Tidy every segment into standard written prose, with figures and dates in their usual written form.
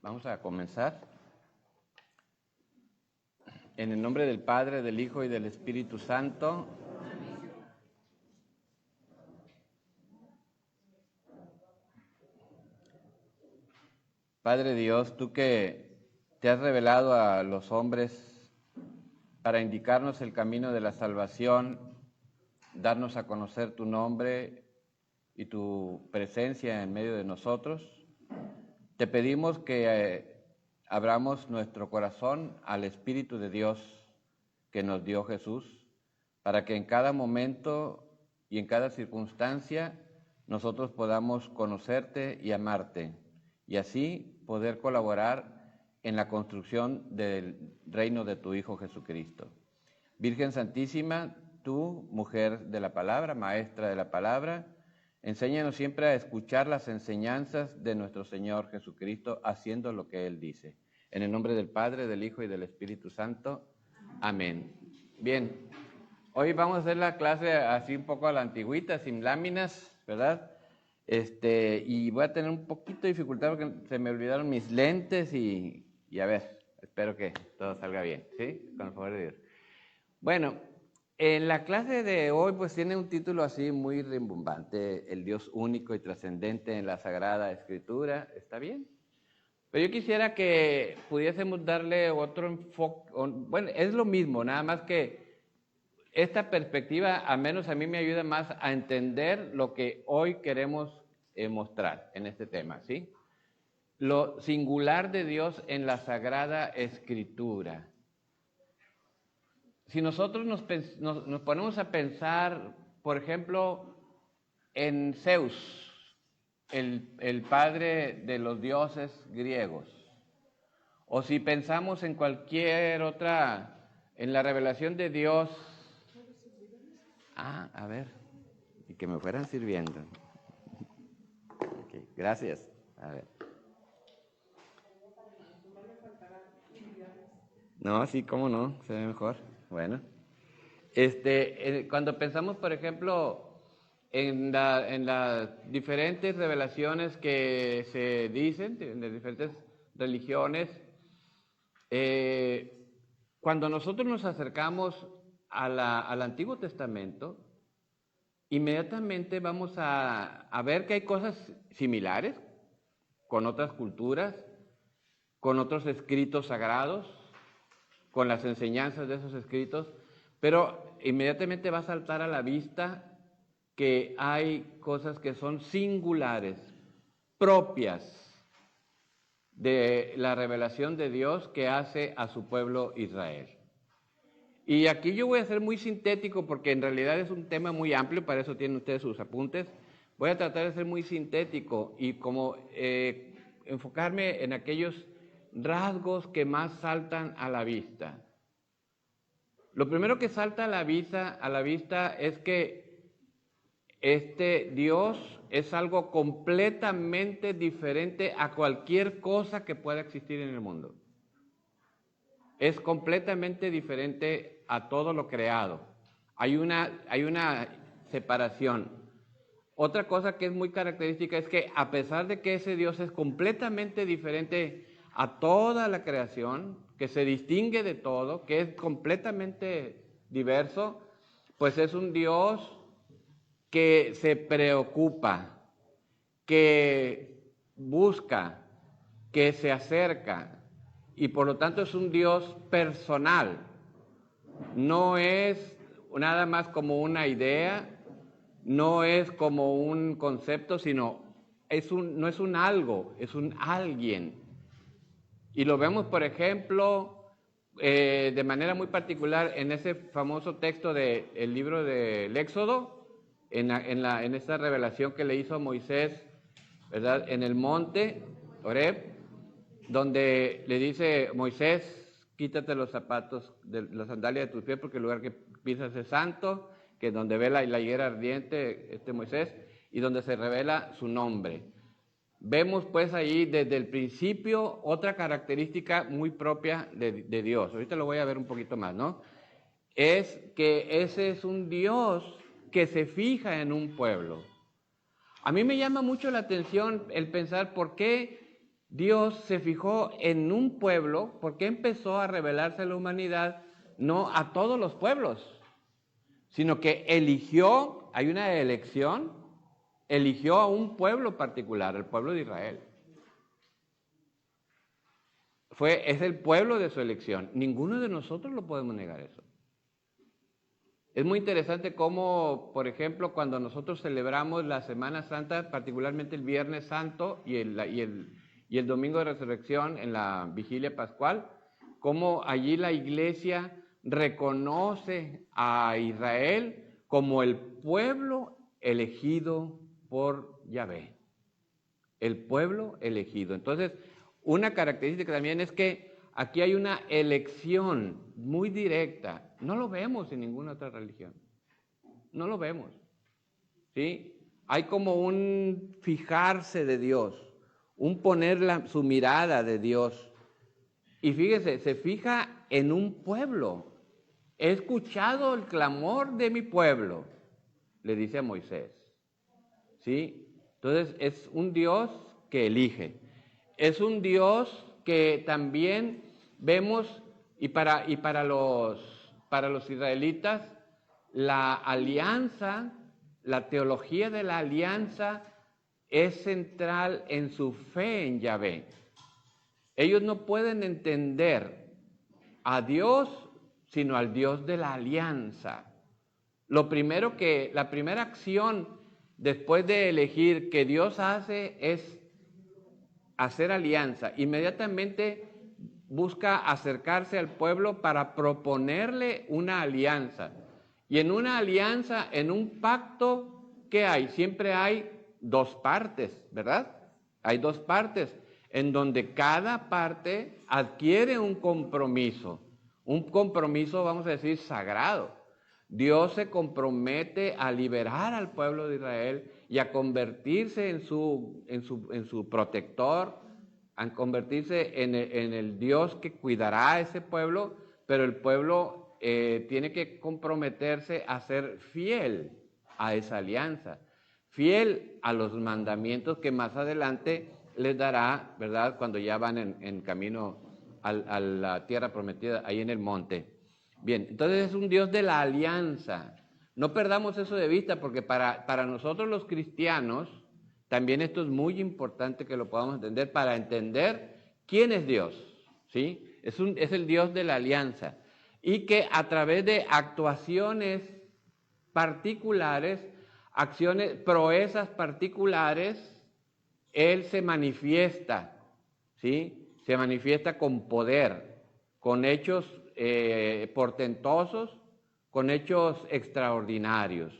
Vamos a comenzar. En el nombre del Padre, del Hijo y del Espíritu Santo. Padre Dios, tú que te has revelado a los hombres para indicarnos el camino de la salvación, darnos a conocer tu nombre y tu presencia en medio de nosotros, te pedimos que abramos nuestro corazón al Espíritu de Dios que nos dio Jesús, para que en cada momento y en cada circunstancia nosotros podamos conocerte y amarte, y así poder colaborar en la construcción del reino de tu Hijo Jesucristo. Virgen Santísima, tú, mujer de la palabra, maestra de la palabra, enséñanos siempre a escuchar las enseñanzas de nuestro Señor Jesucristo, haciendo lo que Él dice. En el nombre del Padre, del Hijo y del Espíritu Santo. Amén. Bien, hoy vamos a hacer la clase así un poco a la antigüita, sin láminas, ¿verdad? Y voy a tener un poquito de dificultad porque se me olvidaron mis lentes y a ver, espero que todo salga bien, ¿sí? Con el favor de Dios. Bueno, en la clase de hoy pues tiene un título así muy rimbombante, el Dios único y trascendente en la Sagrada Escritura, ¿está bien? Pero yo quisiera que pudiésemos darle otro enfoque, bueno, es lo mismo, nada más que esta perspectiva, al menos a mí me ayuda más a entender lo que hoy queremos mostrar en este tema, ¿sí? Lo singular de Dios en la Sagrada Escritura. Si nosotros nos ponemos a pensar, por ejemplo, en Zeus, el padre de los dioses griegos, o si pensamos en cualquier otra, en la revelación de Dios, a ver, y que me fueran sirviendo. Okay, gracias. A ver. No, sí, cómo no, se ve mejor. Bueno. Cuando pensamos, por ejemplo, en las diferentes revelaciones que se dicen, en las diferentes religiones, cuando nosotros nos acercamos al Antiguo Testamento, inmediatamente vamos a ver que hay cosas similares con otras culturas, con otros escritos sagrados, con las enseñanzas de esos escritos, pero inmediatamente va a saltar a la vista que hay cosas que son singulares, propias de la revelación de Dios que hace a su pueblo Israel. Y aquí yo voy a ser muy sintético porque en realidad es un tema muy amplio, para eso tienen ustedes sus apuntes. Voy a tratar de ser muy sintético y como enfocarme en aquellos rasgos que más saltan a la vista. Lo primero que salta a la vista es que este Dios es algo completamente diferente a cualquier cosa que pueda existir en el mundo. Es completamente diferente a todo lo creado. Hay una separación. Otra cosa que es muy característica es que a pesar de que ese Dios es completamente diferente a toda la creación, que se distingue de todo, que es completamente diverso, pues es un Dios que se preocupa, que busca, que se acerca, y por lo tanto es un Dios personal. No es nada más como una idea, no es como un concepto, sino no es un algo, es un alguien. Y lo vemos, por ejemplo, de manera muy particular en ese famoso texto del libro del Éxodo, en esta revelación que le hizo a Moisés, ¿verdad? En el monte Horeb, donde le dice Moisés, quítate los zapatos, las sandalias de tus pies, porque el lugar que pisas es santo, que es donde ve la higuera ardiente Moisés, y donde se revela su nombre. Vemos pues ahí desde el principio otra característica muy propia de Dios. Ahorita lo voy a ver un poquito más, ¿no? Es que ese es un Dios que se fija en un pueblo. A mí me llama mucho la atención el pensar por qué Dios se fijó en un pueblo porque empezó a revelarse a la humanidad, no a todos los pueblos, sino que eligió, hay una elección, eligió a un pueblo particular, el pueblo de Israel. Es el pueblo de su elección. Ninguno de nosotros lo podemos negar eso. Es muy interesante cómo, por ejemplo, cuando nosotros celebramos la Semana Santa, particularmente el Viernes Santo y el Domingo de Resurrección en la Vigilia Pascual, cómo allí la Iglesia reconoce a Israel como el pueblo elegido por Yahvé. El pueblo elegido. Entonces, una característica también es que aquí hay una elección muy directa. No lo vemos en ninguna otra religión. No lo vemos. ¿Sí? Hay como un fijarse de Dios, un poner su mirada de Dios. Y fíjese, se fija en un pueblo. He escuchado el clamor de mi pueblo, le dice a Moisés. ¿Sí? Entonces, es un Dios que elige. Es un Dios que también vemos, y para los israelitas, la alianza, la teología de la alianza es central en su fe en Yahvé. Ellos no pueden entender a Dios sino al Dios de la alianza. La primera acción después de elegir que Dios hace es hacer alianza. Inmediatamente busca acercarse al pueblo para proponerle una alianza. Y en una alianza, en un pacto, ¿qué hay? Siempre hay dos partes, ¿verdad? Hay dos partes en donde cada parte adquiere un compromiso, vamos a decir, sagrado. Dios se compromete a liberar al pueblo de Israel y a convertirse en su protector, a convertirse en el Dios que cuidará a ese pueblo, pero el pueblo tiene que comprometerse a ser fiel a esa alianza, fiel a los mandamientos que más adelante les dará, ¿verdad?, cuando ya van en camino a la tierra prometida, ahí en el monte. Bien, entonces es un Dios de la alianza. No perdamos eso de vista, porque para nosotros los cristianos, también esto es muy importante que lo podamos entender para entender quién es Dios, ¿sí? Es el Dios de la alianza. Y que a través de actuaciones particulares, proezas particulares, Él se manifiesta, ¿sí? Se manifiesta con poder, con hechos portentosos, con hechos extraordinarios.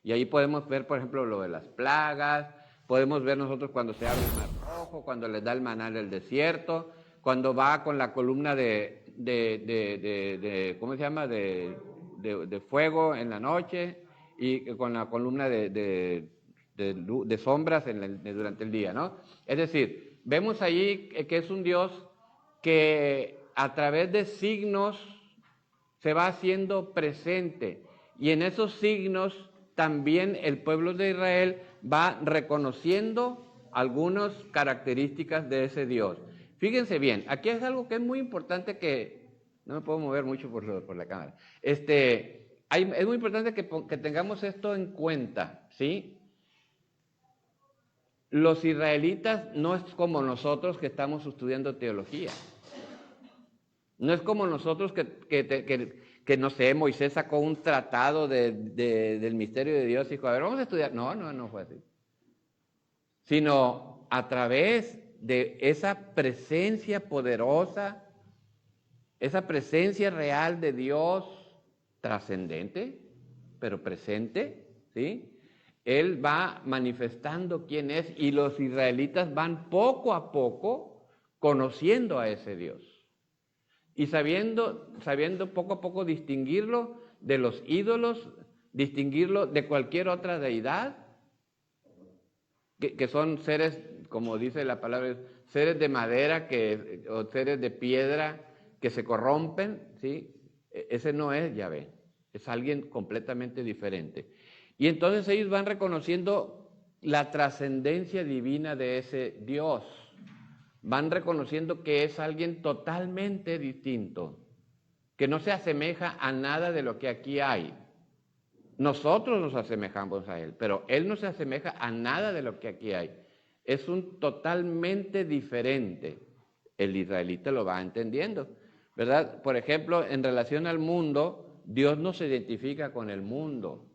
Y ahí podemos ver, por ejemplo, lo de las plagas, podemos ver nosotros cuando se abre el mar rojo, cuando les da el maná en el desierto, cuando va con la columna ¿cómo se llama?, de fuego en la noche, y con la columna de sombras durante el día, ¿no? Es decir, vemos allí que es un Dios que a través de signos se va haciendo presente, y en esos signos también el pueblo de Israel va reconociendo algunas características de ese Dios. Fíjense bien, aquí es algo que es muy importante, que no me puedo mover mucho por la cámara. Es muy importante que tengamos esto en cuenta, ¿sí? Los israelitas no es como nosotros que estamos estudiando teología. No es como nosotros que no sé, Moisés sacó un tratado del misterio de Dios y dijo, a ver, vamos a estudiar. No fue así. Sino a través de esa presencia poderosa, esa presencia real de Dios, trascendente, pero presente, ¿sí? Él va manifestando quién es, y los israelitas van poco a poco conociendo a ese Dios. Y sabiendo poco a poco distinguirlo de los ídolos, distinguirlo de cualquier otra deidad, que son seres, como dice la palabra, seres de madera o seres de piedra que se corrompen, ¿sí? Ese no es Yahvé, es alguien completamente diferente. Y entonces ellos van reconociendo la trascendencia divina de ese Dios. van reconociendo que es alguien totalmente distinto, que no se asemeja a nada de lo que aquí hay. Nosotros nos asemejamos a Él, pero Él no se asemeja a nada de lo que aquí hay. Es un totalmente diferente. El israelita lo va entendiendo, ¿verdad? Por ejemplo, en relación al mundo, Dios no se identifica con el mundo.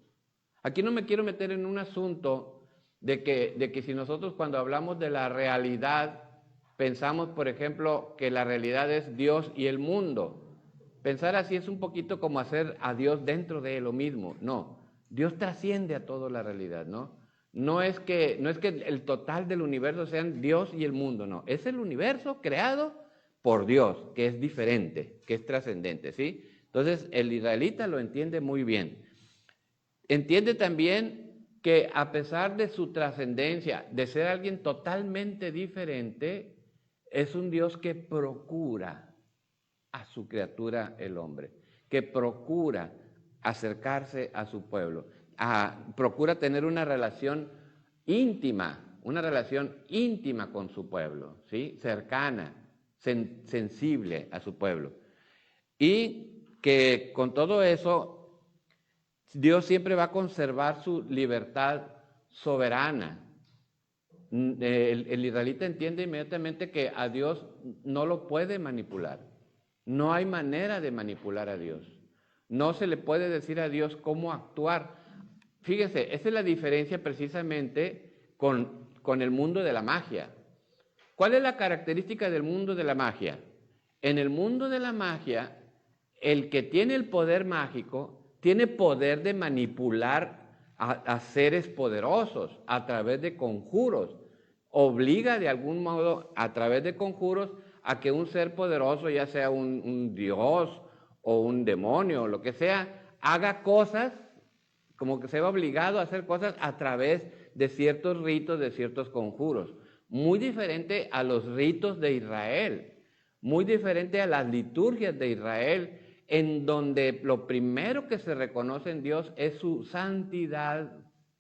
Aquí no me quiero meter en un asunto de que si nosotros cuando hablamos de la realidad, pensamos, por ejemplo, que la realidad es Dios y el mundo. Pensar así es un poquito como hacer a Dios dentro de lo mismo. No, Dios trasciende a toda la realidad, ¿no? No es que el total del universo sean Dios y el mundo, no. Es el universo creado por Dios, que es diferente, que es trascendente, ¿sí? Entonces, el israelita lo entiende muy bien. Entiende también que a pesar de su trascendencia, de ser alguien totalmente diferente, es un Dios que procura a su criatura el hombre, que procura acercarse a su pueblo, procura tener una relación íntima con su pueblo, ¿sí? Cercana, sensible a su pueblo. Y que con todo eso, Dios siempre va a conservar su libertad soberana. El israelita entiende inmediatamente que a Dios no lo puede manipular. No hay manera de manipular a Dios. No se le puede decir a Dios cómo actuar. Fíjense, esa es la diferencia precisamente con el mundo de la magia. ¿Cuál es la característica del mundo de la magia? En el mundo de la magia, el que tiene el poder mágico tiene poder de manipular a seres poderosos a través de conjuros. Obliga de algún modo a través de conjuros a que un ser poderoso, ya sea un dios o un demonio o lo que sea, haga cosas, como que se va obligado a hacer cosas a través de ciertos ritos, de ciertos conjuros. Muy diferente a los ritos de Israel, muy diferente a las liturgias de Israel, en donde lo primero que se reconoce en Dios es su santidad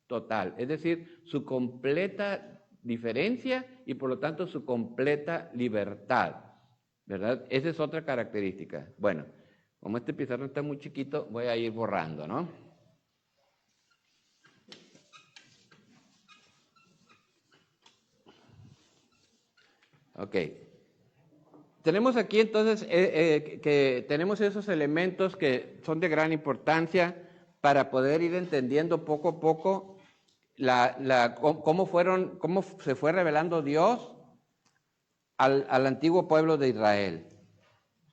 total, es decir, su completa diferencia y por lo tanto su completa libertad, ¿verdad? Esa es otra característica. Bueno, como este pizarrón está muy chiquito, voy a ir borrando, ¿no? Ok. Tenemos aquí entonces que tenemos esos elementos que son de gran importancia para poder ir entendiendo poco a poco cómo se fue revelando Dios al antiguo pueblo de Israel.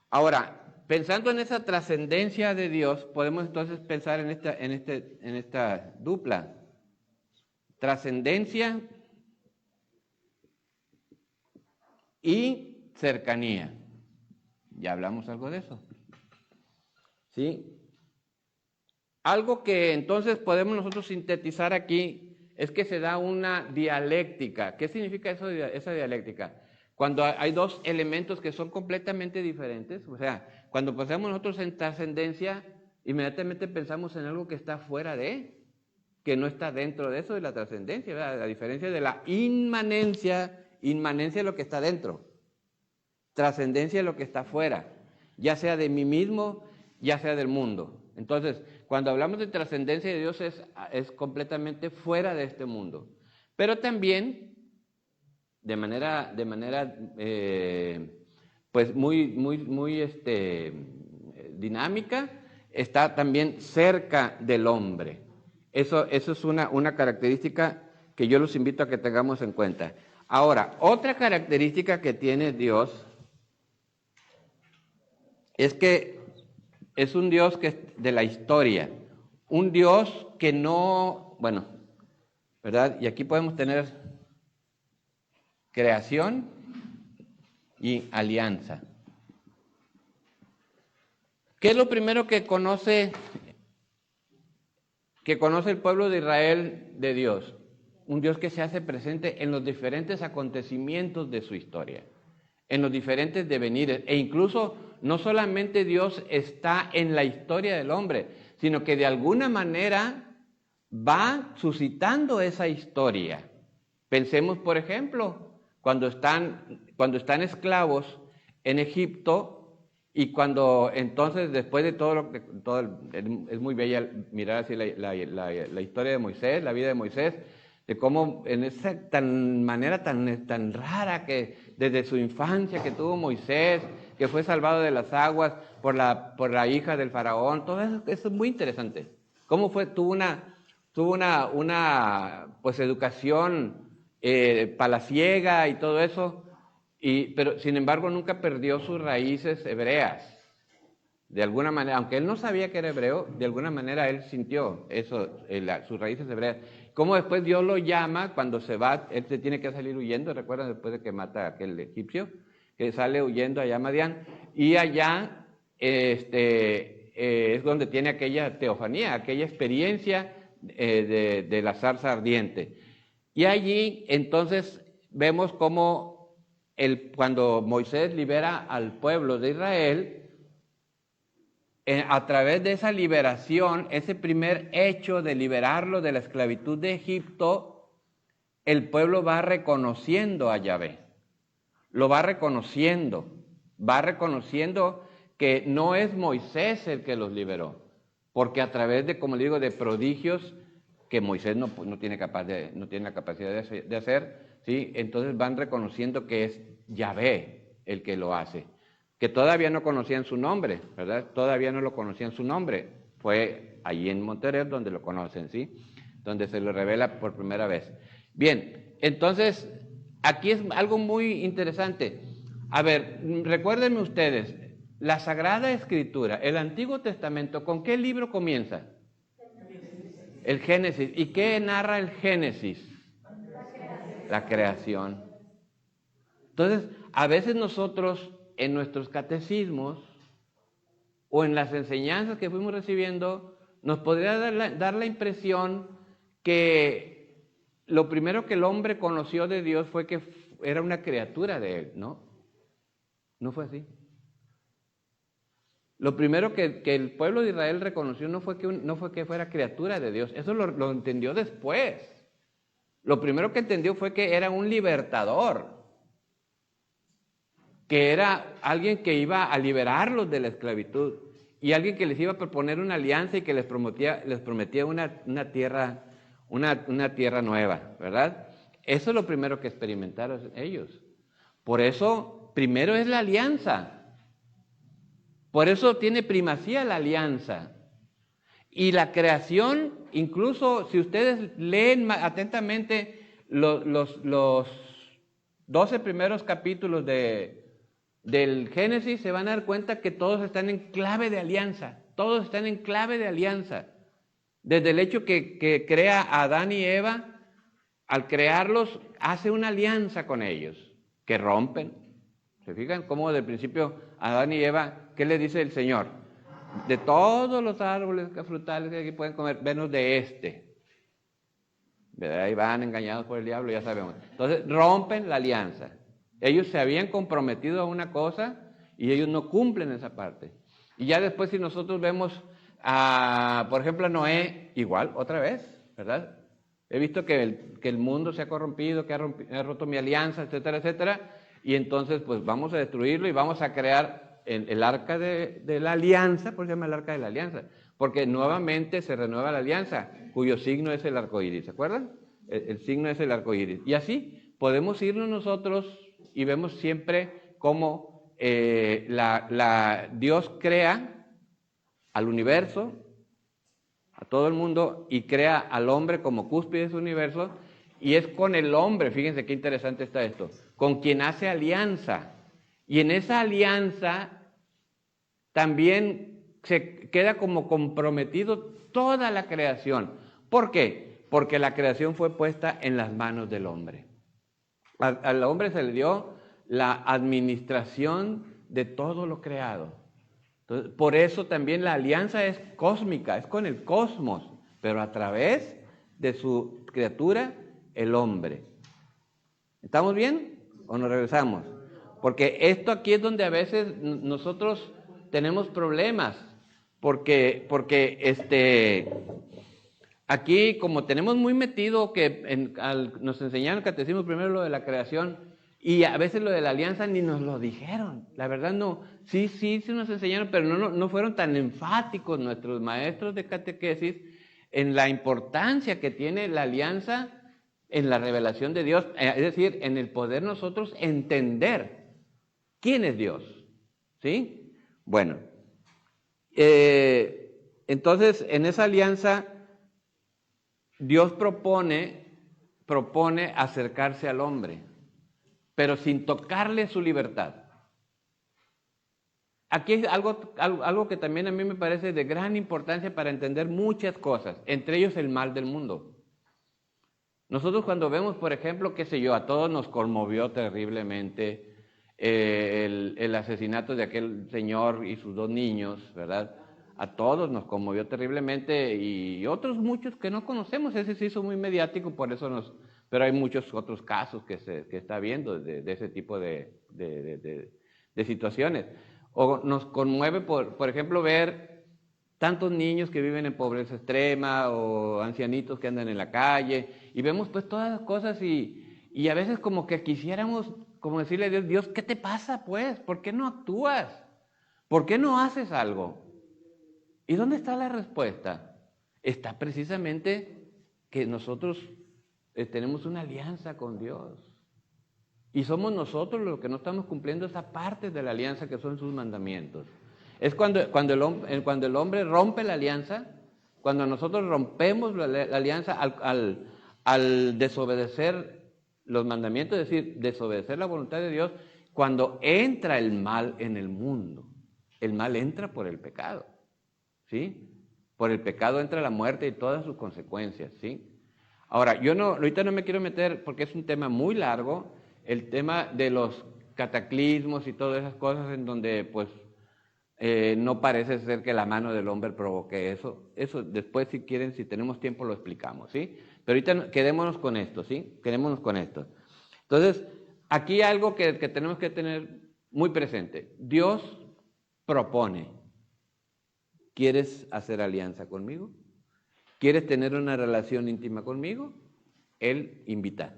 Ahora, pensando en esa trascendencia de Dios, podemos entonces pensar en esta dupla. Trascendencia y cercanía. Ya hablamos algo de eso. ¿Sí? Algo que entonces podemos nosotros sintetizar aquí es que se da una dialéctica. ¿Qué significa eso, esa dialéctica? Cuando hay dos elementos que son completamente diferentes, o sea, cuando pensamos nosotros en trascendencia, inmediatamente pensamos en algo que está fuera de, que no está dentro de eso de la trascendencia, ¿verdad? A diferencia de la inmanencia es lo que está dentro, trascendencia es lo que está fuera, ya sea de mí mismo, ya sea del mundo. Entonces, cuando hablamos de trascendencia de Dios es completamente fuera de este mundo, pero también de manera pues muy dinámica, está también cerca del hombre. Eso es una característica que yo los invito a que tengamos en cuenta. Ahora, otra característica que tiene Dios es que es un Dios que es de la historia, un Dios que no, bueno, ¿verdad? Y aquí podemos tener creación y alianza. ¿Qué es lo primero que conoce el pueblo de Israel de Dios? Un Dios que se hace presente en los diferentes acontecimientos de su historia, en los diferentes devenires, e incluso no solamente Dios está en la historia del hombre, sino que de alguna manera va suscitando esa historia. Pensemos, por ejemplo, cuando están esclavos en Egipto, y cuando entonces, después de es muy bella mirar así la historia de Moisés, la vida de Moisés, de cómo en esa manera tan rara que desde su infancia que tuvo Moisés, que fue salvado de las aguas por la hija del faraón, todo eso es muy interesante. Cómo tuvo una pues educación palaciega y todo eso, pero sin embargo nunca perdió sus raíces hebreas. De alguna manera, aunque él no sabía que era hebreo, de alguna manera él sintió eso, sus raíces hebreas. Como después Dios lo llama cuando se va, él se tiene que salir huyendo, recuerdan, después de que mata a aquel egipcio, que sale huyendo allá a Madián, y allá es donde tiene aquella teofanía, aquella experiencia de la zarza ardiente. Y allí entonces vemos cómo cuando Moisés libera al pueblo de Israel, a través de esa liberación, ese primer hecho de liberarlo de la esclavitud de Egipto, el pueblo va reconociendo a Yahvé, lo va reconociendo que no es Moisés el que los liberó, porque a través de, como le digo, de prodigios que Moisés no tiene la capacidad de hacer, ¿sí? Entonces van reconociendo que es Yahvé el que lo hace, que todavía no conocían su nombre, ¿verdad? Todavía no lo conocían su nombre. Fue allí en Monterrey donde lo conocen, ¿sí? Donde se lo revela por primera vez. Bien, entonces, aquí es algo muy interesante. A ver, recuérdenme ustedes, la Sagrada Escritura, el Antiguo Testamento, ¿con qué libro comienza? El Génesis. ¿Y qué narra el Génesis? La creación. Entonces, a veces nosotros en nuestros catecismos o en las enseñanzas que fuimos recibiendo, nos podría dar la impresión que lo primero que el hombre conoció de Dios fue que era una criatura de él, ¿no? No fue así. Lo primero que el pueblo de Israel reconoció no fue que fuera criatura de Dios, eso lo entendió después. Lo primero que entendió fue que era un libertador, que era alguien que iba a liberarlos de la esclavitud y alguien que les iba a proponer una alianza y que les prometía una tierra nueva, ¿verdad? Eso es lo primero que experimentaron ellos. Por eso, primero es la alianza. Por eso tiene primacía la alianza. Y la creación, incluso si ustedes leen atentamente los 12 primeros capítulos del Génesis, se van a dar cuenta que todos están en clave de alianza. Todos están en clave de alianza. Desde el hecho que crea a Adán y Eva, al crearlos, hace una alianza con ellos, que rompen. ¿Se fijan cómo desde el principio Adán y Eva, qué le dice el Señor? De todos los árboles frutales que aquí pueden comer, menos de este. ¿Verdad? Ahí van engañados por el diablo, ya sabemos. Entonces rompen la alianza. Ellos se habían comprometido a una cosa y ellos no cumplen esa parte. Y ya después, si nosotros vemos, por ejemplo, a Noé, igual, otra vez, ¿verdad? He visto que el mundo se ha corrompido, que ha roto mi alianza, etcétera, etcétera. Y entonces, pues vamos a destruirlo y vamos a crear el arca de la alianza, por eso se llama el arca de la alianza, porque nuevamente se renueva la alianza, cuyo signo es el arco iris, ¿se acuerdan? El signo es el arco iris. Y así podemos irnos nosotros y vemos siempre cómo Dios crea al universo, a todo el mundo, y crea al hombre como cúspide de su universo, y es con el hombre, fíjense qué interesante está esto, con quien hace alianza. Y en esa alianza también se queda como comprometido toda la creación. ¿Por qué? Porque la creación fue puesta en las manos del hombre. Al hombre se le dio la administración de todo lo creado. Entonces, por eso también la alianza es cósmica, es con el cosmos, pero a través de su criatura, el hombre. ¿Estamos bien o nos regresamos? Porque esto aquí es donde a veces nosotros tenemos problemas, porque aquí como tenemos muy metido que nos enseñaron el catecismo primero lo de la creación, Y a veces lo de la alianza ni nos lo dijeron. La verdad no. Sí nos enseñaron, pero no fueron tan enfáticos nuestros maestros de catequesis en la importancia que tiene la alianza en la revelación de Dios. Es decir, en el poder nosotros entender quién es Dios. ¿Sí? Bueno. Entonces, en esa alianza, Dios propone acercarse al hombre, pero sin tocarle su libertad. Aquí es algo que también a mí me parece de gran importancia para entender muchas cosas, entre ellos el mal del mundo. Nosotros cuando vemos, por ejemplo, qué sé yo, a todos nos conmovió terriblemente el asesinato de aquel señor y sus 2 niños, ¿verdad? A todos nos conmovió terriblemente y otros muchos que no conocemos. Ese se hizo muy mediático, por eso pero hay muchos otros casos que está habiendo de ese tipo de situaciones. O nos conmueve, por ejemplo, ver tantos niños que viven en pobreza extrema o ancianitos que andan en la calle y vemos pues todas las cosas y a veces como que quisiéramos como decirle a Dios, Dios, ¿qué te pasa pues? ¿Por qué no actúas? ¿Por qué no haces algo? ¿Y dónde está la respuesta? Está precisamente que nosotros tenemos una alianza con Dios. Y somos nosotros los que no estamos cumpliendo esa parte de la alianza que son sus mandamientos. Es cuando el hombre rompe la alianza, cuando nosotros rompemos la alianza al desobedecer los mandamientos, es decir, desobedecer la voluntad de Dios, cuando entra el mal en el mundo. El mal entra por el pecado, ¿sí? Por el pecado entra la muerte y todas sus consecuencias, ¿sí? Ahora, ahorita no me quiero meter, porque es un tema muy largo, el tema de los cataclismos y todas esas cosas en donde pues no parece ser que la mano del hombre provoque eso. Eso después si quieren, si tenemos tiempo lo explicamos, ¿sí? Pero ahorita quedémonos con esto, ¿sí? Quedémonos con esto. Entonces, aquí hay algo que tenemos que tener muy presente. Dios propone. ¿Quieres hacer alianza conmigo? ¿Quieres tener una relación íntima conmigo? Él invita.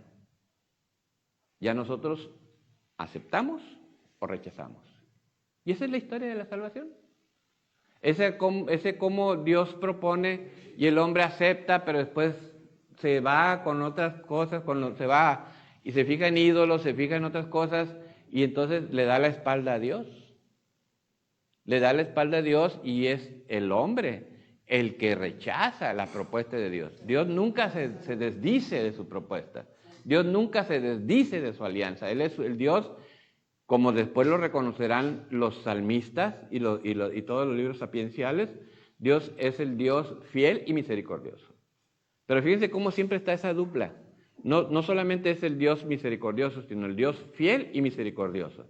Ya nosotros aceptamos o rechazamos. Y esa es la historia de la salvación. Ese cómo Dios propone y el hombre acepta, pero después se va con otras cosas, se va y se fija en ídolos, se fija en otras cosas y entonces le da la espalda a Dios. Le da la espalda a Dios y es el hombre el que rechaza la propuesta de Dios. Dios nunca se desdice de su propuesta. Dios nunca se desdice de su alianza. Él es el Dios, como después lo reconocerán los salmistas y todos los libros sapienciales, Dios es el Dios fiel y misericordioso. Pero fíjense cómo siempre está esa dupla. No solamente es el Dios misericordioso, sino el Dios fiel y misericordioso.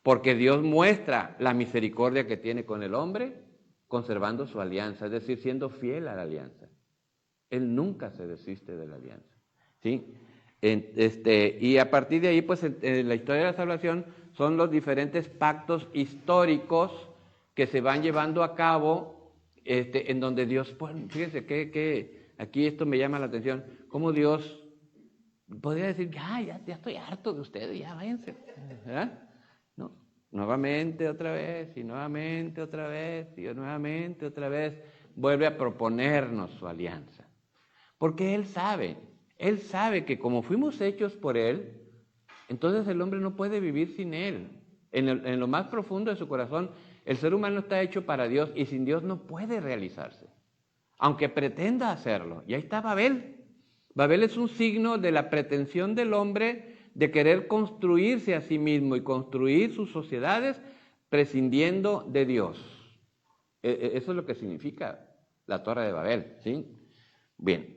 Porque Dios muestra la misericordia que tiene con el hombre, conservando su alianza, es decir, siendo fiel a la alianza. Él nunca se desiste de la alianza, ¿sí? Y a partir de ahí, pues, en la historia de la salvación son los diferentes pactos históricos que se van llevando a cabo, en donde Dios, pues, fíjense que aquí esto me llama la atención, cómo Dios podría decir, ya estoy harto de ustedes, ya váyanse, ¿verdad? No, nuevamente otra vez, y nuevamente otra vez, y nuevamente otra vez, vuelve a proponernos su alianza. Porque Él sabe que como fuimos hechos por Él, entonces el hombre no puede vivir sin Él. En lo más profundo de su corazón, el ser humano está hecho para Dios y sin Dios no puede realizarse, aunque pretenda hacerlo. Y ahí está Babel. Babel es un signo de la pretensión del hombre de querer construirse a sí mismo y construir sus sociedades prescindiendo de Dios. Eso es lo que significa la Torre de Babel, ¿sí? Bien.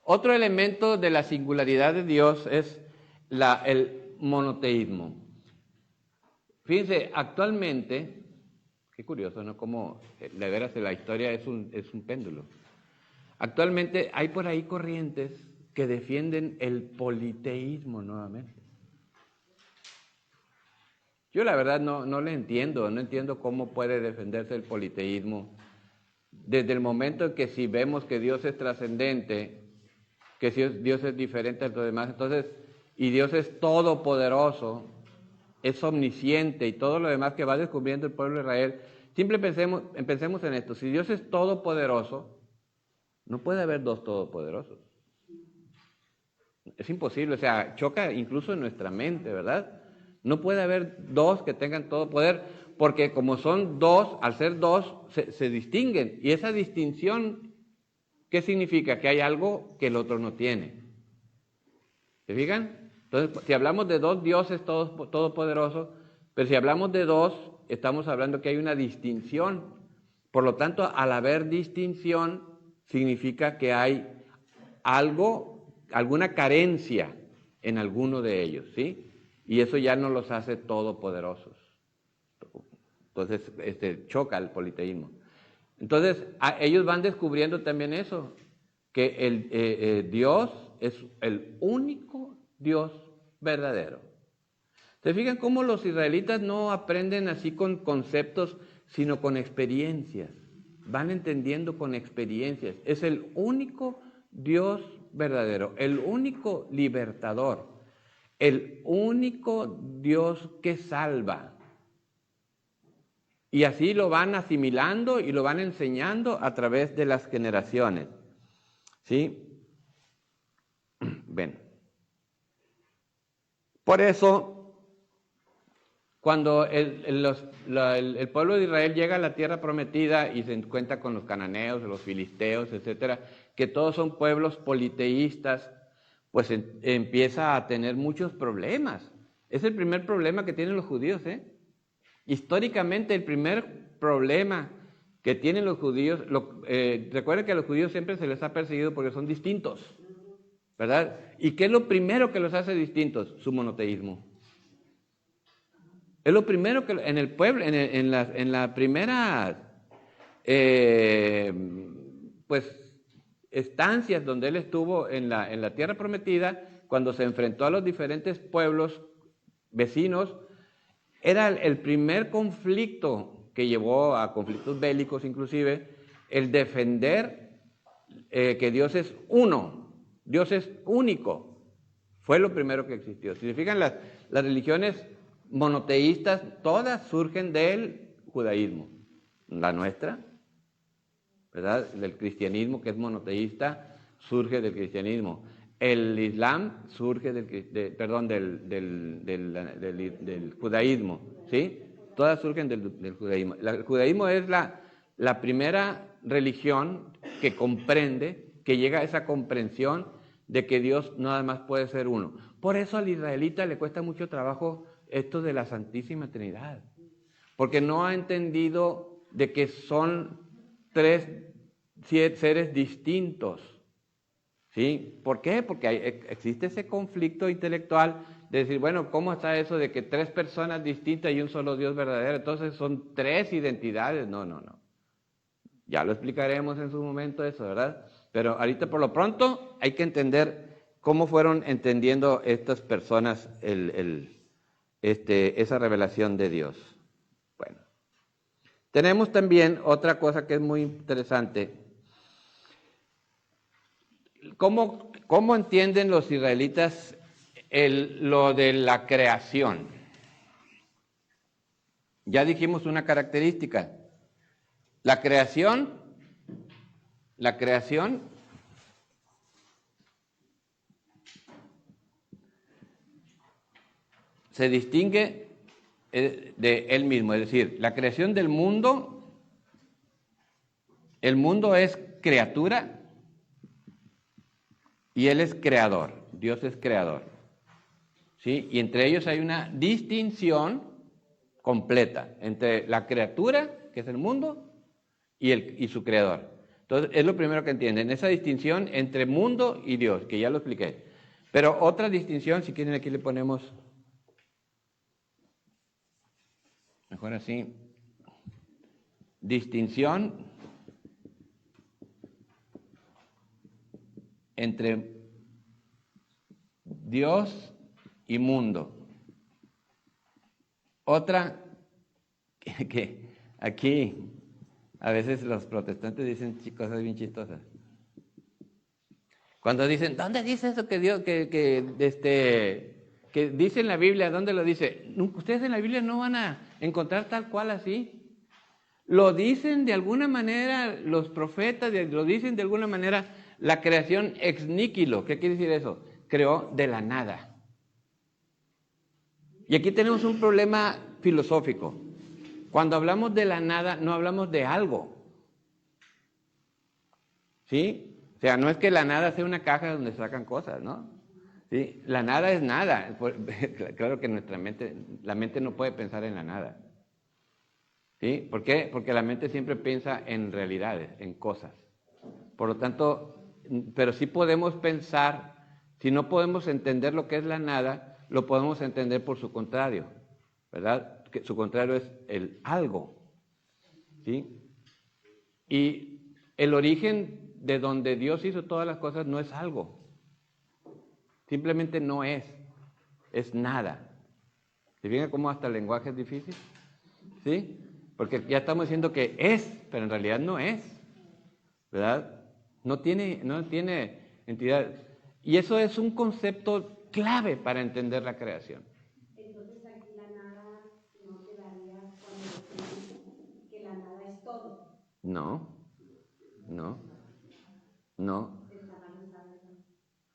Otro elemento de la singularidad de Dios es el monoteísmo. Fíjense, actualmente, qué curioso, ¿no? Como de veras la historia es un péndulo. Actualmente hay por ahí corrientes que defienden el politeísmo nuevamente. Yo la verdad no le entiendo, no entiendo cómo puede defenderse el politeísmo. Desde el momento en que si vemos que Dios es trascendente que si Dios es diferente a los demás. Entonces, y Dios es todopoderoso, es omnisciente y todo lo demás que va descubriendo el pueblo de Israel. Empecemos en esto. Si Dios es todopoderoso, no puede haber dos todopoderosos. Es imposible, o sea, choca incluso en nuestra mente, ¿verdad? No puede haber dos que tengan todo poder, porque como son dos, al ser dos, se distinguen. Y esa distinción, ¿qué significa? Que hay algo que el otro no tiene. ¿Se fijan? Entonces, si hablamos de dos dioses todopoderosos, pero si hablamos de dos, estamos hablando que hay una distinción. Por lo tanto, al haber distinción, significa que hay algo, alguna carencia en alguno de ellos, ¿sí? Y eso ya no los hace todopoderosos. Entonces, choca el politeísmo. Entonces, ellos van descubriendo también eso, que Dios es el único Dios verdadero. ¿Se fijan cómo los israelitas no aprenden así con conceptos, sino con experiencias? Van entendiendo con experiencias. Es el único Dios verdadero, el único libertador, el único Dios que salva. Y así lo van asimilando y lo van enseñando a través de las generaciones. ¿Sí? Ven. Por eso, cuando el pueblo de Israel llega a la tierra prometida y se encuentra con los cananeos, los filisteos, etcétera, que todos son pueblos politeístas, pues empieza a tener muchos problemas. Es el primer problema que tienen los judíos, ¿eh? Históricamente el primer problema que tienen los judíos, recuerden que a los judíos siempre se les ha perseguido porque son distintos, ¿verdad? ¿Y qué es lo primero que los hace distintos? Su monoteísmo. Es lo primero que en el pueblo, en la primera, pues, estancias donde él estuvo en la tierra prometida, cuando se enfrentó a los diferentes pueblos vecinos, era el primer conflicto que llevó a conflictos bélicos inclusive, el defender que Dios es uno, Dios es único. Fue lo primero que existió. Si se fijan, las religiones monoteístas, todas surgen del judaísmo. La nuestra, ¿verdad? Del cristianismo, que es monoteísta, surge del cristianismo. El Islam surge del judaísmo, ¿sí? Todas surgen del judaísmo. El judaísmo es la primera religión que comprende, que llega a esa comprensión de que Dios nada más puede ser uno. Por eso al israelita le cuesta mucho trabajo esto de la Santísima Trinidad, porque no ha entendido de que son tres seres distintos. ¿Sí? ¿Por qué? Porque existe ese conflicto intelectual de decir, bueno, ¿cómo está eso de que tres personas distintas y un solo Dios verdadero? Entonces son tres identidades. No. Ya lo explicaremos en su momento eso, ¿verdad? Pero ahorita por lo pronto hay que entender cómo fueron entendiendo estas personas esa revelación de Dios. Bueno, tenemos también otra cosa que es muy interesante. ¿Cómo entienden los israelitas lo de la creación? Ya dijimos una característica. La creación se distingue de él mismo, es decir, la creación del mundo, el mundo es criatura y él es creador, Dios es creador. ¿Sí? Y entre ellos hay una distinción completa entre la criatura, que es el mundo, y su creador. Entonces, es lo primero que entienden, esa distinción entre mundo y Dios, que ya lo expliqué. Pero otra distinción, si quieren aquí le ponemos, mejor así, distinción entre Dios y mundo. Otra que aquí a veces los protestantes dicen cosas bien chistosas. Cuando dicen, ¿dónde dice eso que Dios, que dice en la Biblia? ¿Dónde lo dice? Ustedes en la Biblia no van a encontrar tal cual así. Lo dicen de alguna manera los profetas, lo dicen de alguna manera la creación ex nihilo. ¿Qué quiere decir eso? Creó de la nada. Y aquí tenemos un problema filosófico. Cuando hablamos de la nada, no hablamos de algo. ¿Sí? O sea, no es que la nada sea una caja donde sacan cosas, ¿no? ¿Sí? La nada es nada. Claro que la mente no puede pensar en la nada. ¿Sí? ¿Por qué? Porque la mente siempre piensa en realidades, en cosas. Por lo tanto, pero sí podemos pensar, si no podemos entender lo que es la nada, lo podemos entender por su contrario, ¿verdad? Que su contrario es el algo, ¿sí? Y el origen de donde Dios hizo todas las cosas no es algo, simplemente no es nada. ¿Se fijan cómo hasta el lenguaje es difícil? ¿Sí? Porque ya estamos diciendo que es, pero en realidad no es, ¿verdad? No tiene entidad. Y eso es un concepto clave para entender la creación. Entonces aquí la nada no quedaría cuando dice que la nada es todo. No.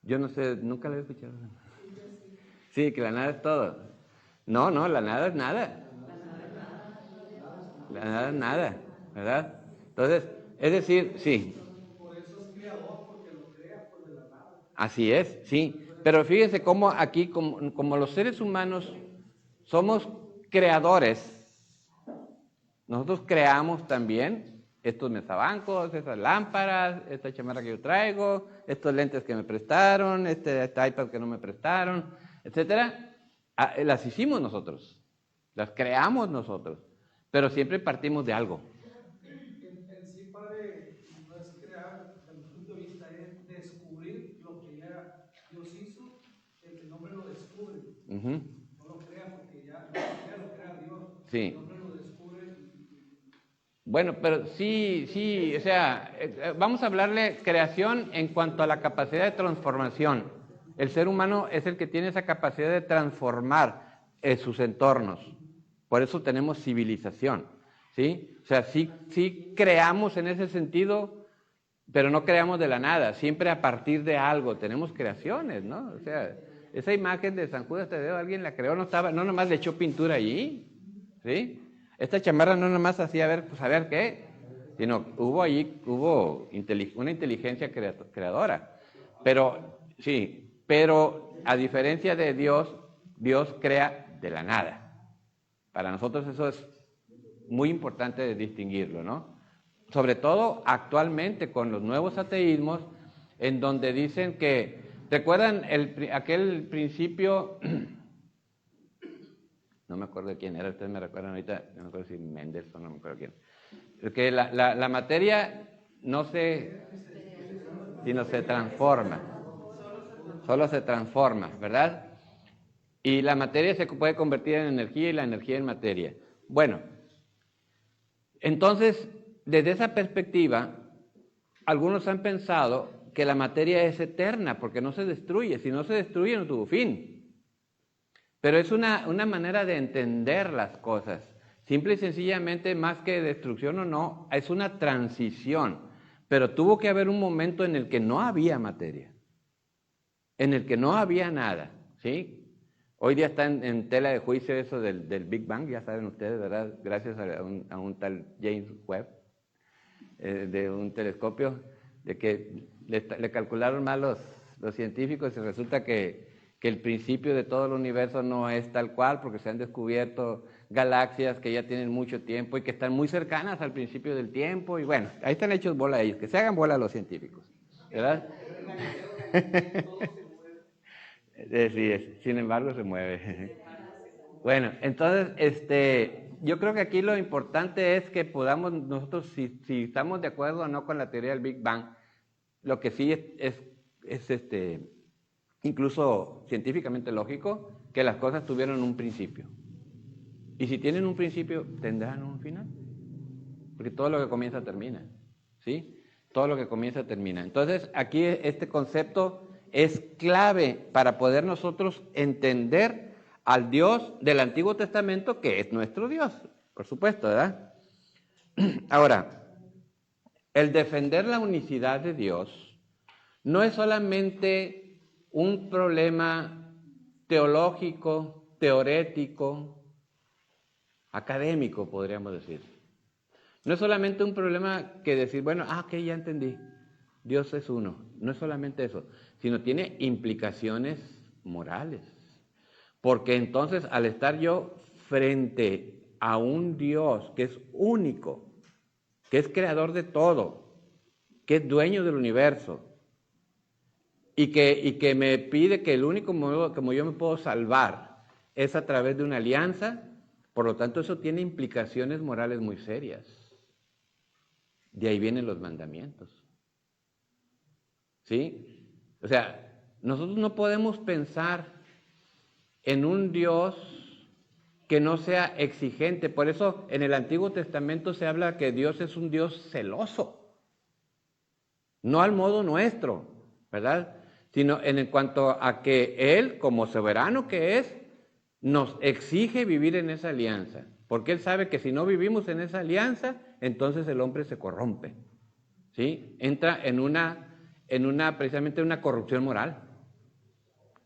Yo no sé, nunca lo he escuchado. Sí, que la nada es todo. No, la nada es nada. La nada es nada, ¿verdad? Entonces, es decir, sí. Por eso es creador, porque lo crea pues de la nada. Así es, sí. Pero fíjese cómo aquí, como los seres humanos somos creadores, nosotros creamos también estos mesabancos, esas lámparas, esta chamarra que yo traigo, estos lentes que me prestaron, este iPad que no me prestaron, etcétera. Las hicimos nosotros, las creamos nosotros, pero siempre partimos de algo. En sí, padre, no es crear, desde mi punto de vista, es descubrir lo que ya Dios hizo. El hombre lo descubre, no lo crea, porque ya lo crea Dios. Sí. El hombre lo descubre Bueno, pero sí, o sea, vamos a hablarle creación en cuanto a la capacidad de transformación. El ser humano es el que tiene esa capacidad de transformar sus entornos. Por eso tenemos civilización, ¿sí? O sea, sí creamos en ese sentido, pero no creamos de la nada, siempre a partir de algo. Tenemos creaciones, ¿no? O sea, esa imagen de San Judas Tadeo, alguien la creó, no nomás le echó pintura allí, ¿sí? Esta chamarra no nomás hacía ver, pues a ver qué, sino hubo una inteligencia creadora. Pero, sí, pero a diferencia de Dios, Dios crea de la nada. Para nosotros eso es muy importante de distinguirlo, ¿no? Sobre todo actualmente con los nuevos ateísmos, en donde dicen que, ¿recuerdan aquel principio? No me acuerdo de quién era, ustedes me recuerdan ahorita, no me acuerdo si Mendelssohn, no me acuerdo quién. Que la materia no sino se transforma. Solo se transforma, ¿verdad? Y la materia se puede convertir en energía y la energía en materia. Bueno, entonces, desde esa perspectiva, algunos han pensado que la materia es eterna porque no se destruye. Si no se destruye, no tuvo fin. Pero es una manera de entender las cosas. Simple y sencillamente, más que destrucción o no, es una transición. Pero tuvo que haber un momento en el que no había materia, en el que no había nada, ¿sí? Hoy día está en tela de juicio eso del Big Bang, ya saben ustedes, ¿verdad? Gracias a un tal James Webb, de un telescopio, de que le calcularon mal los científicos y resulta que el principio de todo el universo no es tal cual, porque se han descubierto galaxias que ya tienen mucho tiempo y que están muy cercanas al principio del tiempo, y bueno, ahí están hechos bola ellos, que se hagan bola los científicos, ¿verdad? Sí, sin embargo se mueve. Bueno, entonces, yo creo que aquí lo importante es que podamos nosotros, si estamos de acuerdo o no con la teoría del Big Bang, lo que sí es incluso científicamente lógico, que las cosas tuvieron un principio. Y si tienen un principio, tendrán un final. Porque todo lo que comienza termina, ¿sí? Todo lo que comienza termina. Entonces, aquí este concepto es clave para poder nosotros entender al Dios del Antiguo Testamento, que es nuestro Dios, por supuesto, ¿verdad? Ahora, el defender la unicidad de Dios no es solamente un problema teológico, teorético, académico, podríamos decir. No es solamente un problema que decir, bueno, ok, ya entendí, Dios es uno. No es solamente eso, sino tiene implicaciones morales. Porque entonces, al estar yo frente a un Dios que es único, que es creador de todo, que es dueño del universo, y que me pide que el único modo como yo me puedo salvar es a través de una alianza, por lo tanto eso tiene implicaciones morales muy serias. De ahí vienen los mandamientos. ¿Sí? O sea, nosotros no podemos pensar en un Dios que no sea exigente. Por eso en el Antiguo Testamento se habla que Dios es un Dios celoso. No al modo nuestro, ¿verdad? Sino en cuanto a que Él, como soberano que es, nos exige vivir en esa alianza. Porque Él sabe que si no vivimos en esa alianza, entonces el hombre se corrompe. ¿Sí? Entra precisamente una corrupción moral.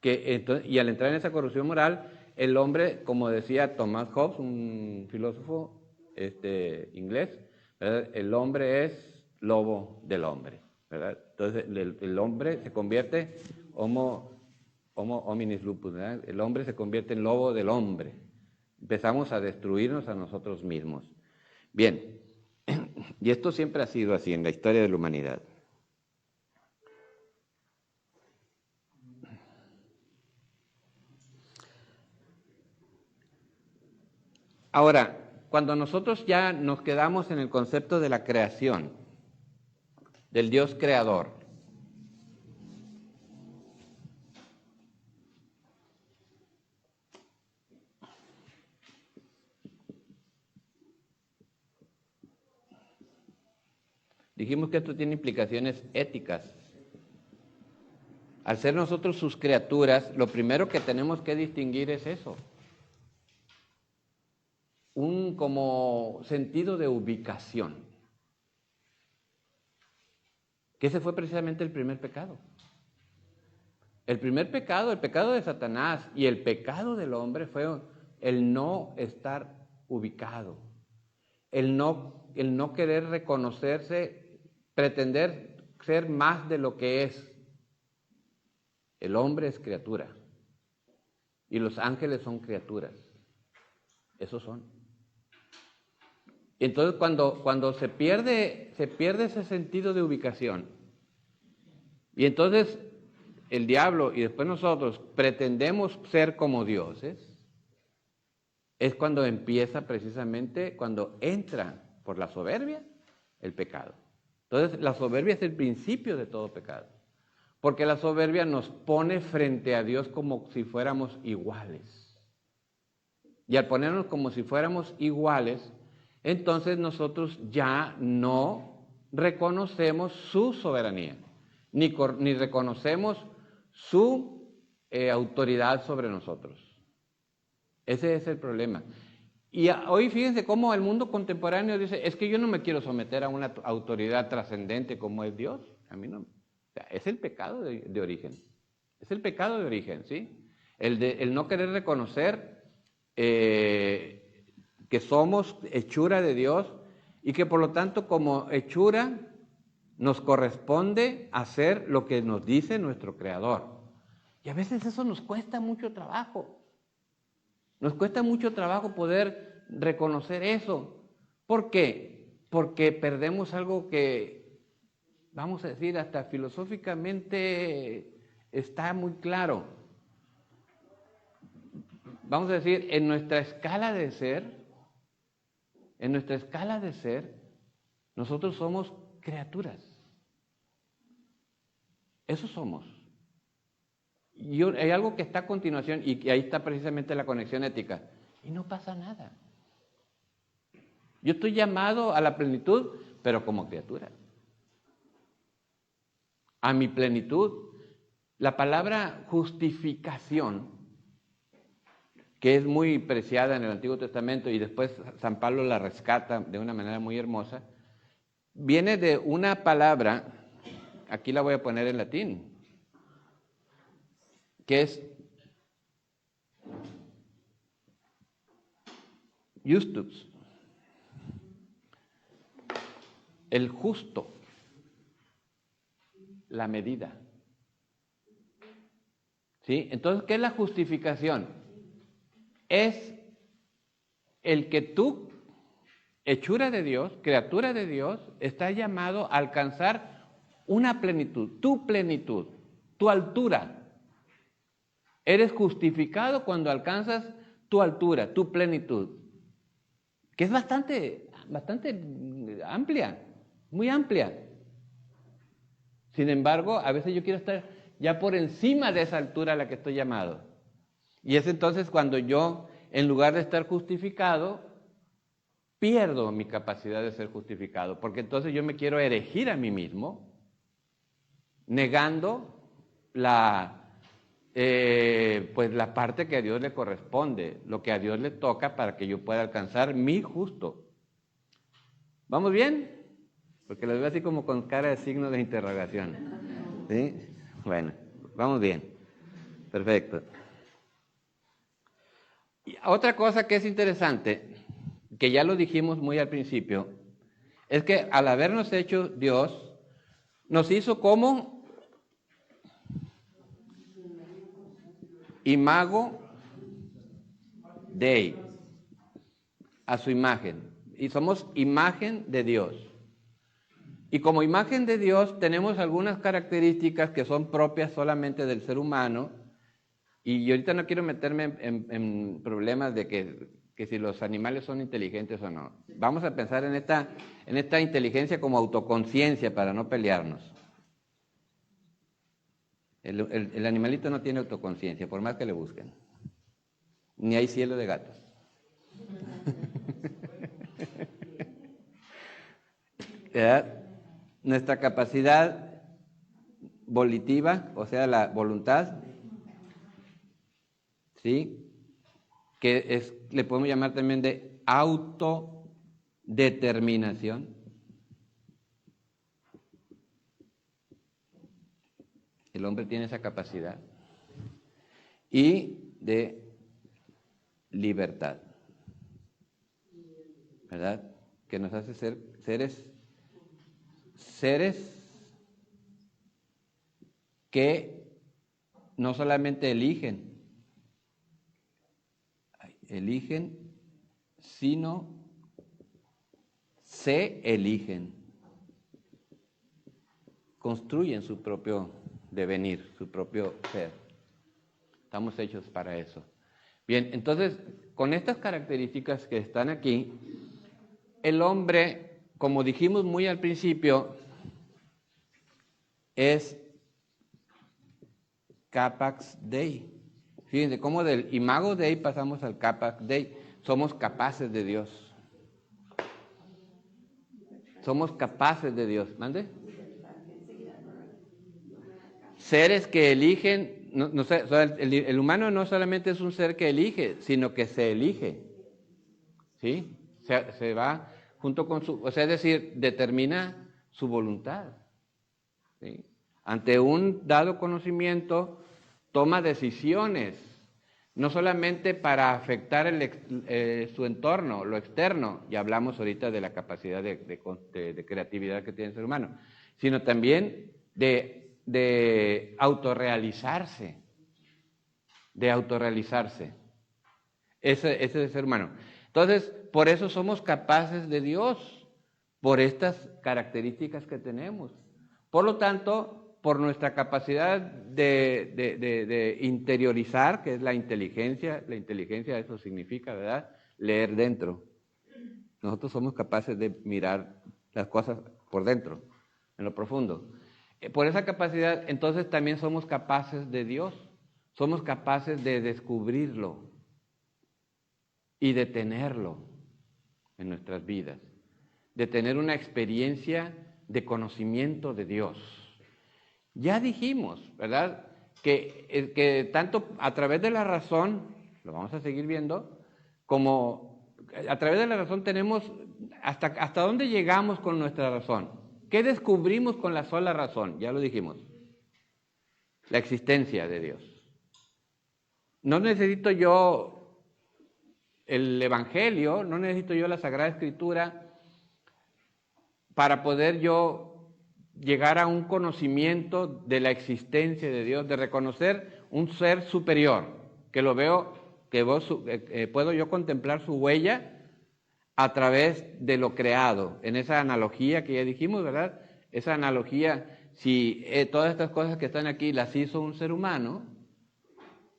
Y al entrar en esa corrupción moral, el hombre, como decía Thomas Hobbes, un filósofo inglés, ¿verdad? El hombre es lobo del hombre, ¿verdad? Entonces el hombre se convierte homo hominis lupus, ¿verdad? El hombre se convierte en lobo del hombre. Empezamos a destruirnos a nosotros mismos. Bien, y esto siempre ha sido así en la historia de la humanidad. Ahora, cuando nosotros ya nos quedamos en el concepto de la creación, del Dios creador, dijimos que esto tiene implicaciones éticas. Al ser nosotros sus criaturas, lo primero que tenemos que distinguir es eso. Un como sentido de ubicación. Que ese fue precisamente el primer pecado. El primer pecado, el pecado de Satanás y el pecado del hombre fue el no estar ubicado. El no querer reconocerse, pretender ser más de lo que es. El hombre es criatura y los ángeles son criaturas. Esos son. Entonces cuando se pierde ese sentido de ubicación y entonces el diablo y después nosotros pretendemos ser como dioses, es cuando empieza precisamente, cuando entra por la soberbia el pecado. Entonces la soberbia es el principio de todo pecado, porque la soberbia nos pone frente a Dios como si fuéramos iguales. Y al ponernos como si fuéramos iguales, entonces nosotros ya no reconocemos su soberanía, ni reconocemos su autoridad sobre nosotros. Ese es el problema. Y hoy fíjense cómo el mundo contemporáneo dice, es que yo no me quiero someter a una autoridad trascendente como es Dios. A mí no. O sea, es el pecado de origen. Es el pecado de origen, ¿sí? El no querer reconocer que somos hechura de Dios y que por lo tanto como hechura nos corresponde hacer lo que nos dice nuestro Creador. Y a veces eso nos cuesta mucho trabajo. Nos cuesta mucho trabajo poder reconocer eso. ¿Por qué? Porque perdemos algo que, vamos a decir, hasta filosóficamente está muy claro. Vamos a decir, en nuestra escala de ser, nosotros somos criaturas. Eso somos. Y hay algo que está a continuación, y ahí está precisamente la conexión ética. Y no pasa nada. Yo estoy llamado a la plenitud, pero como criatura. a mi plenitud. La palabra justificación, que es muy preciada en el Antiguo Testamento y después San Pablo la rescata de una manera muy hermosa, viene de una palabra, aquí la voy a poner en latín, que es justus, el justo, la medida. ¿Sí? Entonces, ¿qué es la justificación? Es el que tú, hechura de Dios, criatura de Dios, está llamado a alcanzar una plenitud, tu altura. Eres justificado cuando alcanzas tu altura, tu plenitud, que es bastante amplia, muy amplia. Sin embargo, a veces yo quiero estar ya por encima de esa altura a la que estoy llamado. Y es entonces cuando yo, en lugar de estar justificado, pierdo mi capacidad de ser justificado, porque entonces yo me quiero erigir a mí mismo, negando pues la parte que a Dios le corresponde, lo que a Dios le toca para que yo pueda alcanzar mi justo. ¿Vamos bien? Porque los veo así como con cara de signo de interrogación. ¿Sí? Bueno, vamos bien. Perfecto. Y otra cosa que es interesante, que ya lo dijimos muy al principio, es que al habernos hecho Dios, nos hizo como imago Dei, a su imagen. Y somos imagen de Dios. Y como imagen de Dios tenemos algunas características que son propias solamente del ser humano. Y ahorita no quiero meterme en problemas de que si los animales son inteligentes o no. Vamos a pensar en esta inteligencia como autoconciencia para no pelearnos. El animalito no tiene autoconciencia, por más que le busquen. Ni hay cielo de gatos. ¿Verdad? Nuestra capacidad volitiva, o sea, la voluntad, ¿sí? Que le podemos llamar también de autodeterminación. El hombre tiene esa capacidad. Y de libertad, ¿verdad? Que nos hace ser seres que no solamente eligen, sino se eligen, construyen su propio devenir, su propio ser. Estamos hechos para eso. Bien, entonces, con estas características que están aquí, el hombre, como dijimos muy al principio, es capax Dei. Fíjense cómo del imago Dei pasamos al capax Dei. Somos capaces de Dios. Somos capaces de Dios. ¿Mande? Seres que eligen, o sea, el humano no solamente es un ser que elige, sino que se elige. ¿Sí? Se va junto con su, o sea, es decir, determina su voluntad. ¿Sí? Ante un dado conocimiento, toma decisiones, no solamente para afectar su entorno, lo externo, ya hablamos ahorita de la capacidad de creatividad que tiene el ser humano, sino también de autorrealizarse, ese es el ser humano. Entonces, por eso somos capaces de Dios, por estas características que tenemos. Por lo tanto, por nuestra capacidad de interiorizar, que es la inteligencia eso significa, ¿verdad? Leer dentro. Nosotros somos capaces de mirar las cosas por dentro, en lo profundo. Por esa capacidad, entonces también somos capaces de Dios, somos capaces de descubrirlo y de tenerlo en nuestras vidas, de tener una experiencia de conocimiento de Dios. Ya dijimos, ¿verdad? Que tanto a través de la razón, lo vamos a seguir viendo, como a través de la razón tenemos hasta dónde llegamos con nuestra razón. ¿Qué descubrimos con la sola razón? Ya lo dijimos. La existencia de Dios. No necesito yo el Evangelio, no necesito yo la Sagrada Escritura para poder yo llegar a un conocimiento de la existencia de Dios, de reconocer un ser superior, que lo veo, puedo yo contemplar su huella a través de lo creado, en esa analogía que ya dijimos, ¿verdad? Esa analogía, si todas estas cosas que están aquí las hizo un ser humano,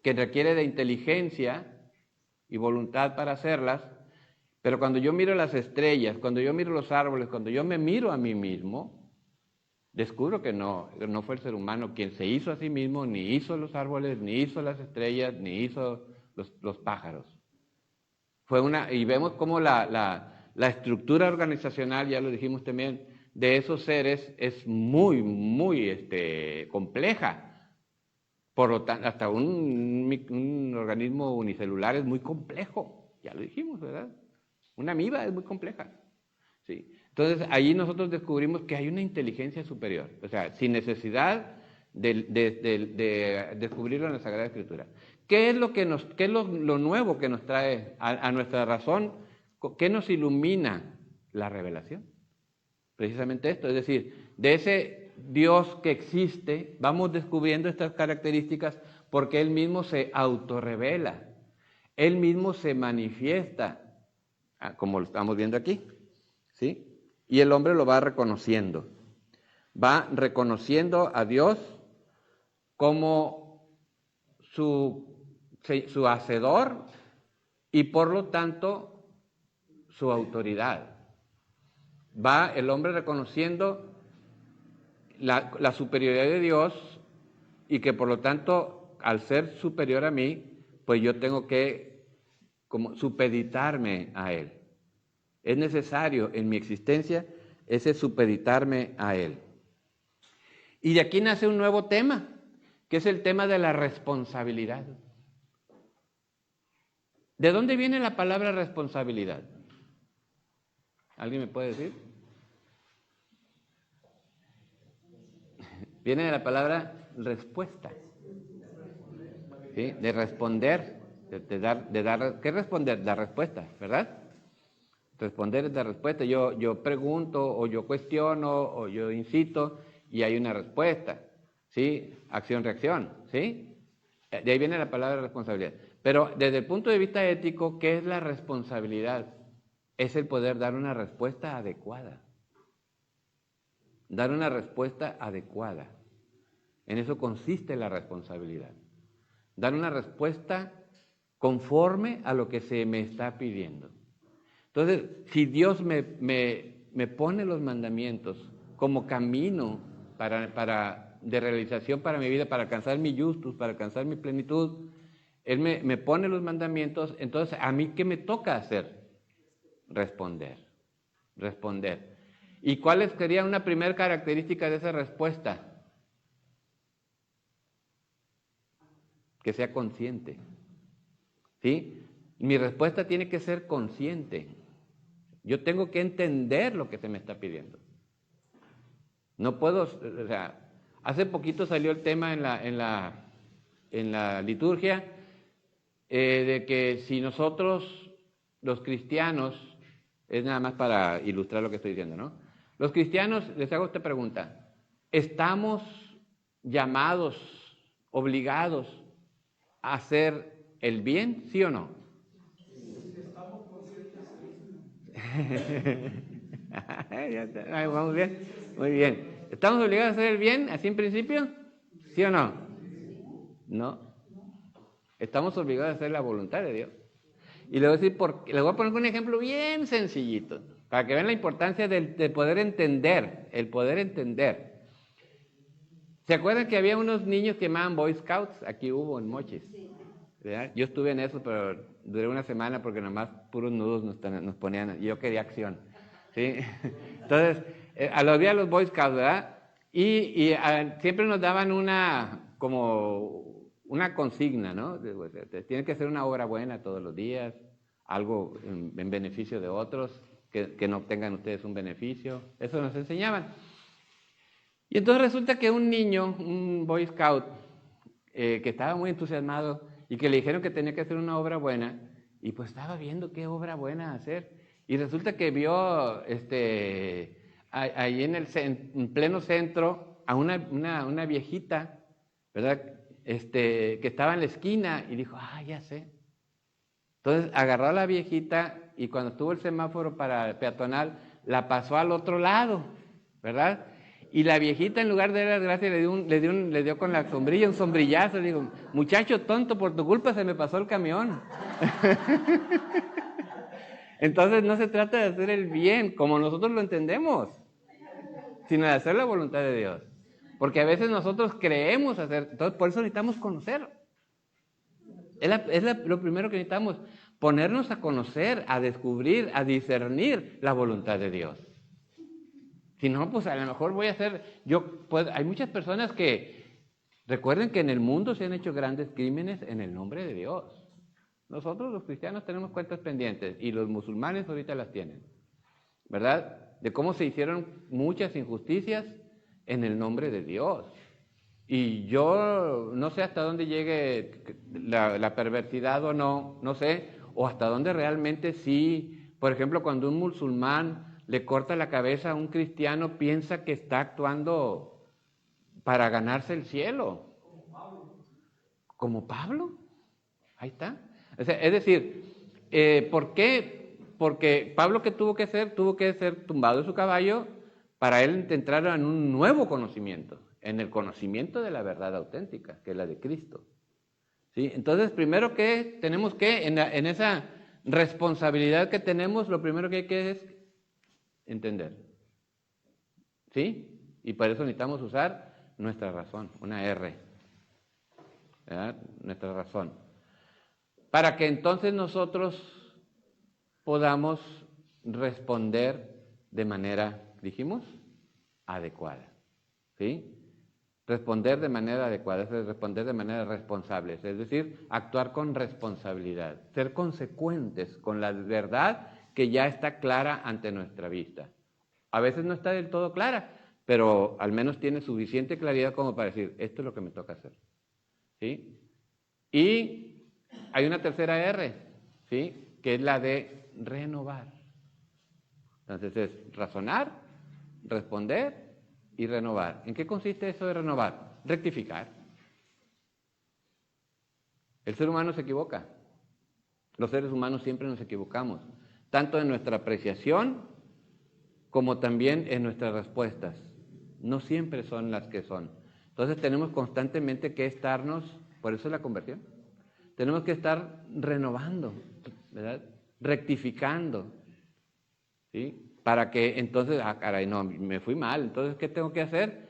que requiere de inteligencia y voluntad para hacerlas, pero cuando yo miro las estrellas, cuando yo miro los árboles, cuando yo me miro a mí mismo, descubro que no fue el ser humano quien se hizo a sí mismo, ni hizo los árboles, ni hizo las estrellas, ni hizo los pájaros. Y vemos cómo la estructura organizacional, ya lo dijimos también, de esos seres es muy, muy compleja. Por lo tanto, hasta un organismo unicelular es muy complejo, ya lo dijimos, ¿verdad? Una amiba es muy compleja. ¿Sí? Entonces, ahí nosotros descubrimos que hay una inteligencia superior, o sea, sin necesidad de descubrirlo en la Sagrada Escritura. ¿Qué es lo nuevo que nos trae a nuestra razón? ¿Qué nos ilumina? La revelación. Precisamente esto, es decir, de ese Dios que existe, vamos descubriendo estas características porque Él mismo se autorrevela, Él mismo se manifiesta, como lo estamos viendo aquí, ¿sí? Y el hombre lo va reconociendo a Dios como su hacedor y por lo tanto su autoridad. Va el hombre reconociendo la superioridad de Dios y que por lo tanto, al ser superior a mí, pues yo tengo que como supeditarme a Él. Es necesario en mi existencia ese supeditarme a Él. Y de aquí nace un nuevo tema, que es el tema de la responsabilidad. ¿De dónde viene la palabra responsabilidad? ¿Alguien me puede decir? Viene de la palabra respuesta, ¿sí? De responder, de dar, ¿qué responder? Dar respuesta, ¿verdad? Responder es dar respuesta. Yo pregunto, o yo cuestiono, o yo incito, y hay una respuesta, ¿sí? Acción-reacción, ¿sí? De ahí viene la palabra responsabilidad. Pero desde el punto de vista ético, ¿qué es la responsabilidad? Es el poder dar una respuesta adecuada. Dar una respuesta adecuada. En eso consiste la responsabilidad. Dar una respuesta conforme a lo que se me está pidiendo. Entonces, si Dios me pone los mandamientos como camino de realización para mi vida, para alcanzar mi justus, para alcanzar mi plenitud, Él me pone los mandamientos, entonces, ¿a mí qué me toca hacer? Responder. ¿Y cuál sería una primera característica de esa respuesta? Que sea consciente. ¿Sí? Mi respuesta tiene que ser consciente. Yo tengo que entender lo que se me está pidiendo. No puedo, o sea, hace poquito salió el tema en la liturgia de que si nosotros, los cristianos, es nada más para ilustrar lo que estoy diciendo, ¿no? Los cristianos, les hago esta pregunta, ¿estamos llamados, obligados a hacer el bien, sí o no? Estamos conscientes. Vamos bien, muy bien. ¿Estamos obligados a hacer el bien, así en principio? ¿Sí o no? No. Estamos obligados a hacer la voluntad de Dios. Y le voy a decir, les voy a poner un ejemplo bien sencillito, para que vean la importancia de poder entender, el poder entender. ¿Se acuerdan que había unos niños que llamaban Boy Scouts? Aquí hubo en Mochis. ¿Verdad? Yo estuve en eso, pero duré una semana porque nomás puros nudos nos ponían, y yo quería acción. ¿Sí? Entonces, había los Boy Scouts, ¿verdad? Siempre nos daban como una consigna, ¿no? Tiene que ser una obra buena todos los días, algo en beneficio de otros, que no obtengan ustedes un beneficio. Eso nos enseñaban. Y entonces resulta que un niño, un Boy Scout, que estaba muy entusiasmado y que le dijeron que tenía que hacer una obra buena, y pues estaba viendo qué obra buena hacer. Y resulta que vio ahí en pleno centro a una viejita, ¿verdad? Que estaba en la esquina y dijo, ya sé. Entonces agarró a la viejita y cuando tuvo el semáforo para peatonal, la pasó al otro lado, ¿verdad? Y la viejita, en lugar de dar las gracias, le dio con la sombrilla un sombrillazo. Le dijo, muchacho tonto, por tu culpa se me pasó el camión. Entonces no se trata de hacer el bien como nosotros lo entendemos, sino de hacer la voluntad de Dios. Porque a veces nosotros creemos hacer, entonces por eso necesitamos conocer. Lo primero que necesitamos, ponernos a conocer, a descubrir, a discernir la voluntad de Dios. Si no, pues a lo mejor voy a hacer, hay muchas personas que, recuerden que en el mundo se han hecho grandes crímenes en el nombre de Dios. Nosotros los cristianos tenemos cuentas pendientes y los musulmanes ahorita las tienen, ¿verdad? De cómo se hicieron muchas injusticias en el nombre de Dios. Y yo no sé hasta dónde llegue la perversidad o no sé, o hasta dónde realmente sí. Por ejemplo, cuando un musulmán le corta la cabeza a un cristiano, piensa que está actuando para ganarse el cielo. ¿Como Pablo? Ahí está. O sea, es decir, ¿por qué? Porque Pablo, ¿qué tuvo que hacer? Tuvo que ser tumbado de su caballo para él entrar en un nuevo conocimiento, en el conocimiento de la verdad auténtica, que es la de Cristo. ¿Sí? Entonces, primero que tenemos que, en esa responsabilidad que tenemos, lo primero que hay que es entender. ¿Sí? Y para eso necesitamos usar nuestra razón, una R. ¿Verdad? Nuestra razón. Para que entonces nosotros podamos responder de manera, dijimos, adecuada. ¿Sí? Responder de manera adecuada, es responder de manera responsable, es decir, actuar con responsabilidad, ser consecuentes con la verdad que ya está clara ante nuestra vista. A veces no está del todo clara, pero al menos tiene suficiente claridad como para decir, esto es lo que me toca hacer. ¿Sí? Y hay una tercera R, ¿sí? Que es la de renovar. Entonces es razonar, responder y renovar. ¿En qué consiste eso de renovar? Rectificar. El ser humano se equivoca. Los seres humanos siempre nos equivocamos, tanto en nuestra apreciación como también en nuestras respuestas. No siempre son las que son. Entonces tenemos constantemente que estarnos, por eso es la conversión, tenemos que estar renovando, ¿verdad? Rectificando, ¿sí? Para que entonces, caray, no, me fui mal, entonces, ¿qué tengo que hacer?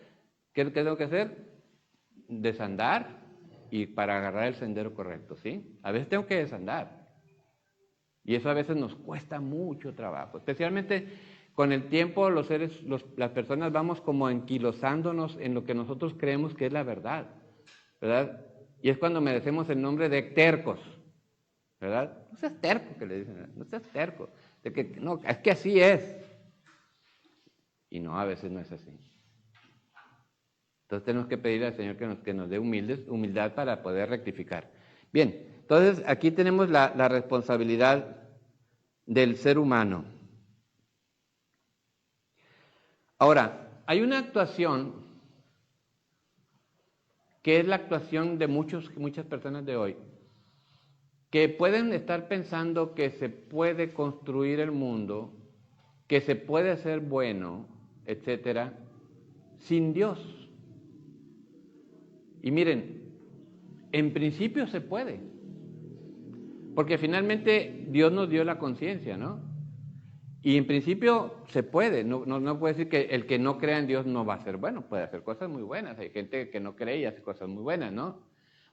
¿Qué tengo que hacer? Desandar y para agarrar el sendero correcto, ¿sí? A veces tengo que desandar. Y eso a veces nos cuesta mucho trabajo, especialmente con el tiempo las personas vamos como enquilosándonos en lo que nosotros creemos que es la verdad, ¿verdad? Y es cuando merecemos el nombre de tercos, ¿verdad? No seas terco, que le dicen, no seas terco, de que no, es que así es. Y no, a veces no es así. Entonces tenemos que pedir al Señor que nos dé humildad para poder rectificar. Bien, entonces aquí tenemos la responsabilidad del ser humano. Ahora, hay una actuación que es la actuación de muchas personas de hoy, que pueden estar pensando que se puede construir el mundo, que se puede hacer bueno, etcétera, sin Dios. Y miren, en principio se puede, porque finalmente Dios nos dio la conciencia, ¿no? Y en principio se puede, no puede decir que el que no crea en Dios no va a ser bueno, puede hacer cosas muy buenas, hay gente que no cree y hace cosas muy buenas, ¿no?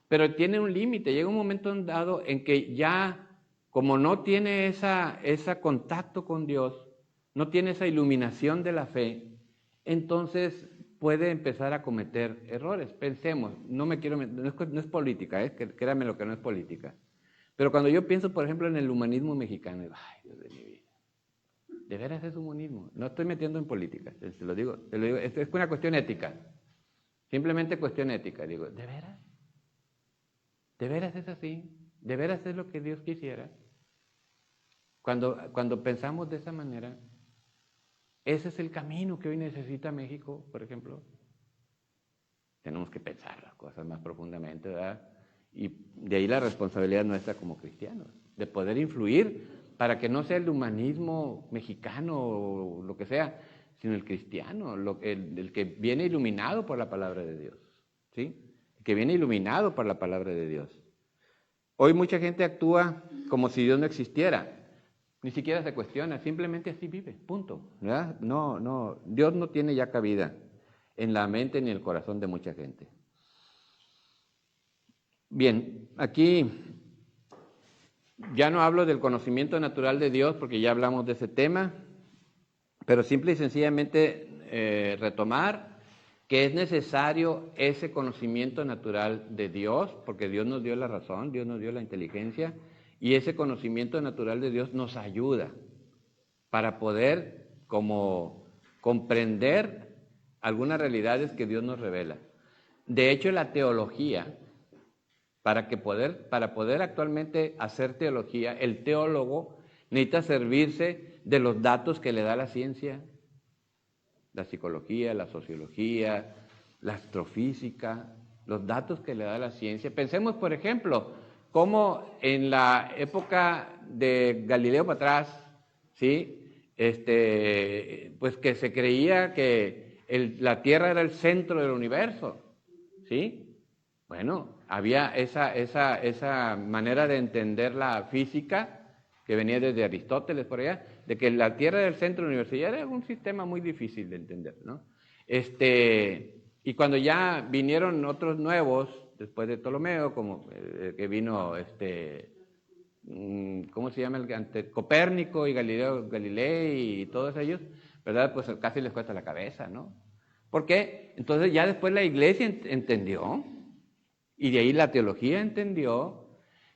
Pero tiene un límite, llega un momento dado en que ya, como no tiene ese contacto con Dios, no tiene esa iluminación de la fe, entonces puede empezar a cometer errores. Pensemos, no es política, créanme lo que no es política. Pero cuando yo pienso, por ejemplo, en el humanismo mexicano, digo, ay, Dios de mi vida, ¿de veras es humanismo? No estoy metiendo en política, te lo digo, es una cuestión ética, simplemente cuestión ética. Digo, ¿de veras? ¿De veras es así? ¿De veras es lo que Dios quisiera? Cuando pensamos de esa manera, ese es el camino que hoy necesita México, por ejemplo. Tenemos que pensar las cosas más profundamente, ¿verdad? Y de ahí la responsabilidad nuestra como cristianos, de poder influir para que no sea el humanismo mexicano o lo que sea, sino el cristiano, el que viene iluminado por la palabra de Dios, ¿sí? El que viene iluminado por la palabra de Dios. Hoy mucha gente actúa como si Dios no existiera, ni siquiera se cuestiona, simplemente así vive, punto, ¿verdad? No, Dios no tiene ya cabida en la mente ni en el corazón de mucha gente. Bien, aquí ya no hablo del conocimiento natural de Dios porque ya hablamos de ese tema, pero simple y sencillamente retomar que es necesario ese conocimiento natural de Dios, porque Dios nos dio la razón, Dios nos dio la inteligencia, y ese conocimiento natural de Dios nos ayuda para poder como comprender algunas realidades que Dios nos revela. De hecho, la teología, para poder actualmente hacer teología, el teólogo necesita servirse de los datos que le da la ciencia, la psicología, la sociología, la astrofísica, los datos que le da la ciencia. Pensemos, por ejemplo, cómo en la época de Galileo para atrás, ¿sí? Pues que se creía que la Tierra era el centro del universo, ¿sí? Bueno, había esa manera de entender la física que venía desde Aristóteles por allá, de que la Tierra era el centro del universo, y era un sistema muy difícil de entender, ¿no? Y cuando ya vinieron otros nuevos, después de Ptolomeo, como que vino, ¿cómo se llama? Copérnico y Galileo Galilei y todos ellos, ¿verdad? Pues casi les cuesta la cabeza, ¿no? ¿Por qué? Entonces ya después la iglesia entendió, y de ahí la teología entendió,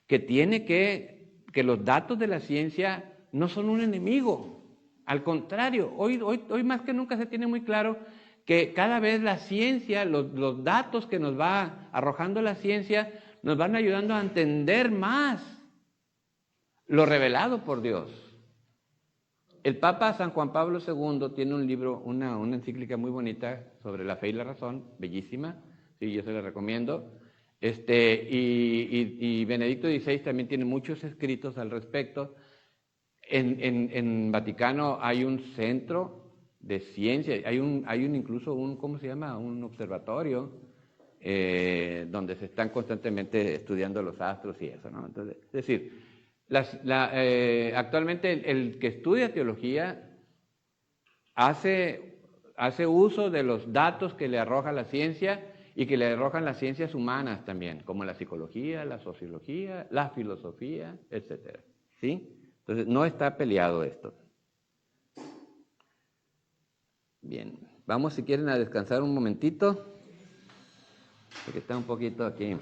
que los datos de la ciencia no son un enemigo. Al contrario, hoy más que nunca se tiene muy claro que cada vez la ciencia, los datos que nos va arrojando la ciencia, nos van ayudando a entender más lo revelado por Dios. El Papa San Juan Pablo II tiene un libro, una encíclica muy bonita sobre la fe y la razón, bellísima, sí, yo se la recomiendo. Y Benedicto XVI también tiene muchos escritos al respecto. En Vaticano hay un centro de ciencia, hay incluso ¿cómo se llama? Un observatorio donde se están constantemente estudiando los astros y eso, ¿no? Entonces, es decir, actualmente el que estudia teología hace uso de los datos que le arroja la ciencia y que le arrojan las ciencias humanas también, como la psicología, la sociología, la filosofía, etc. ¿Sí? Entonces, no está peleado esto. Bien, vamos si quieren a descansar un momentito, porque está un poquito aquí.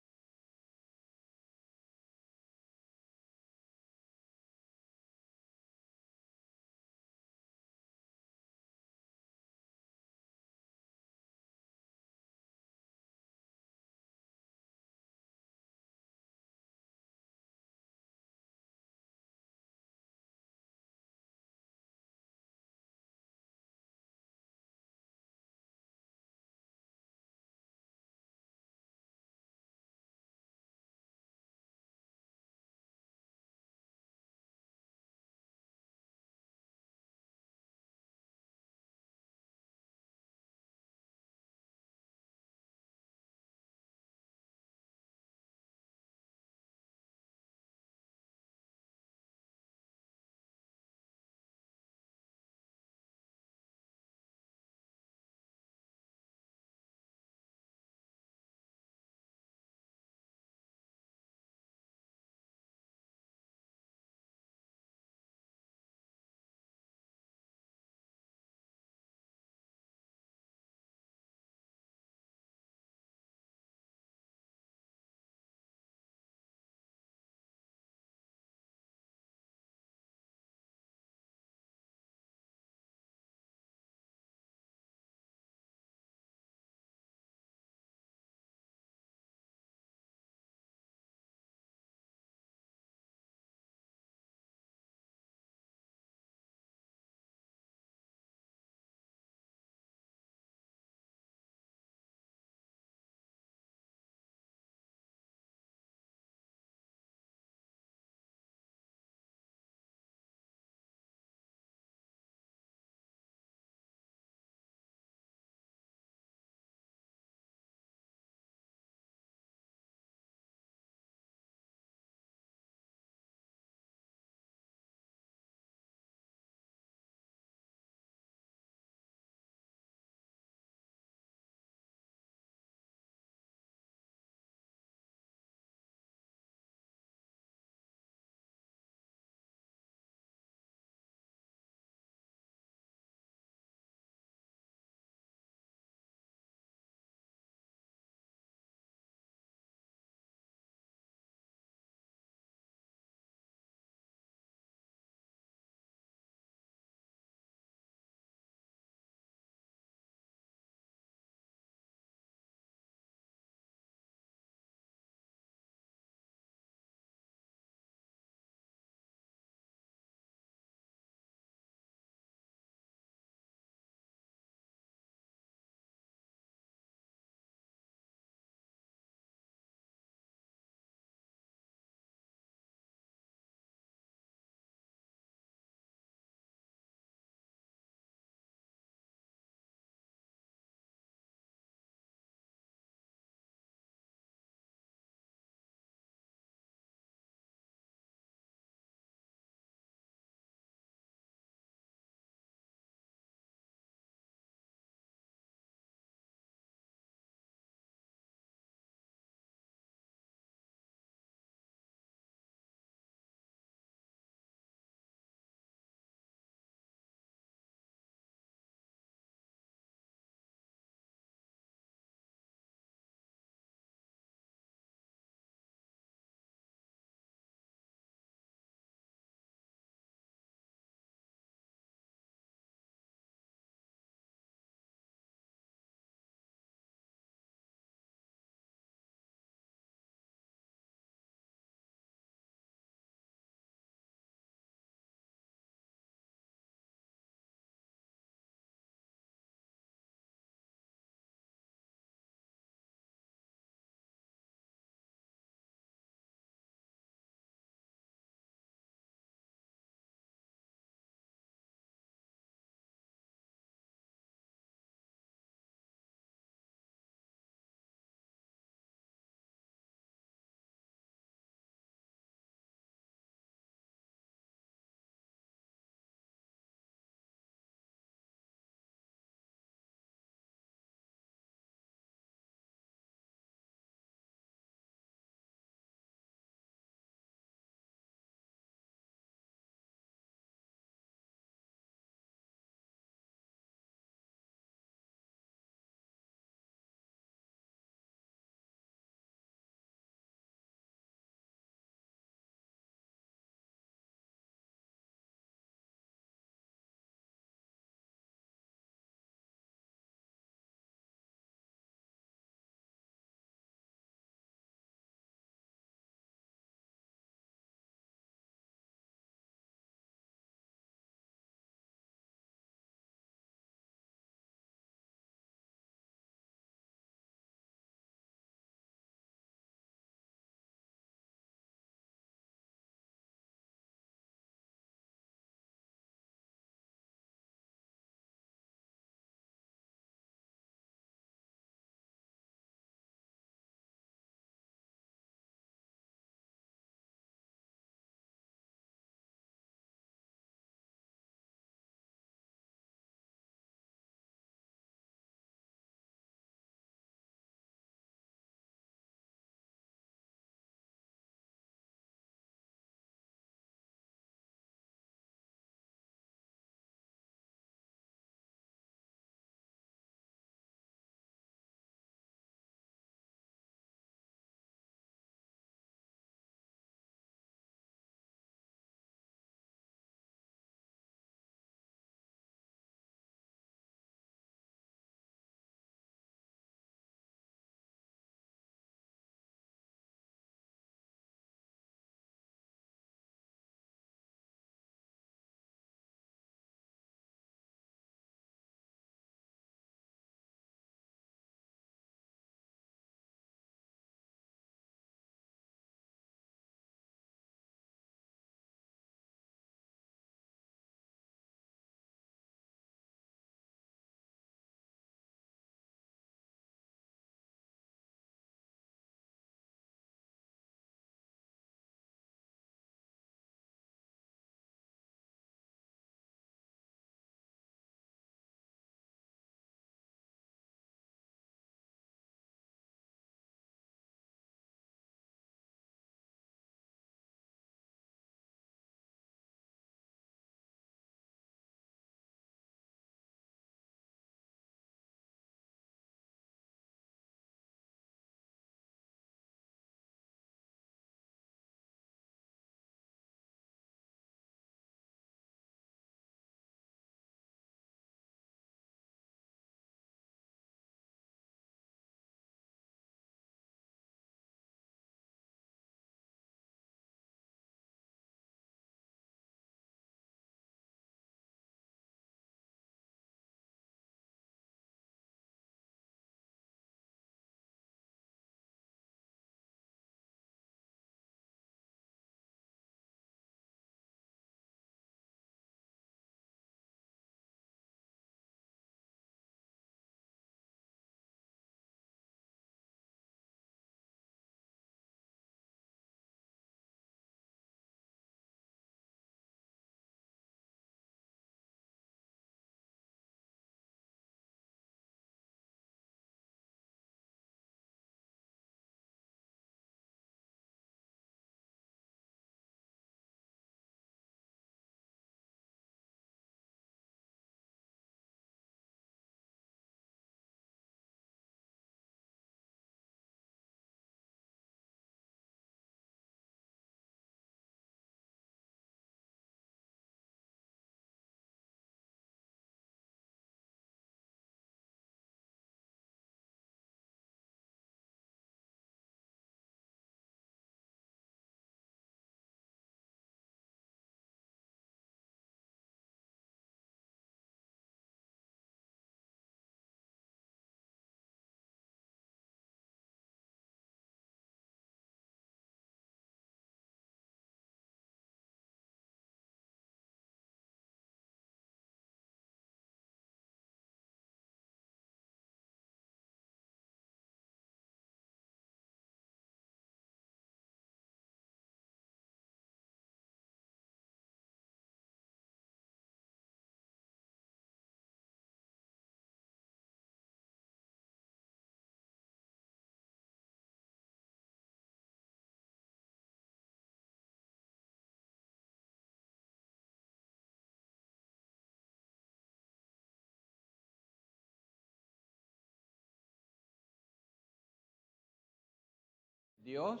Dios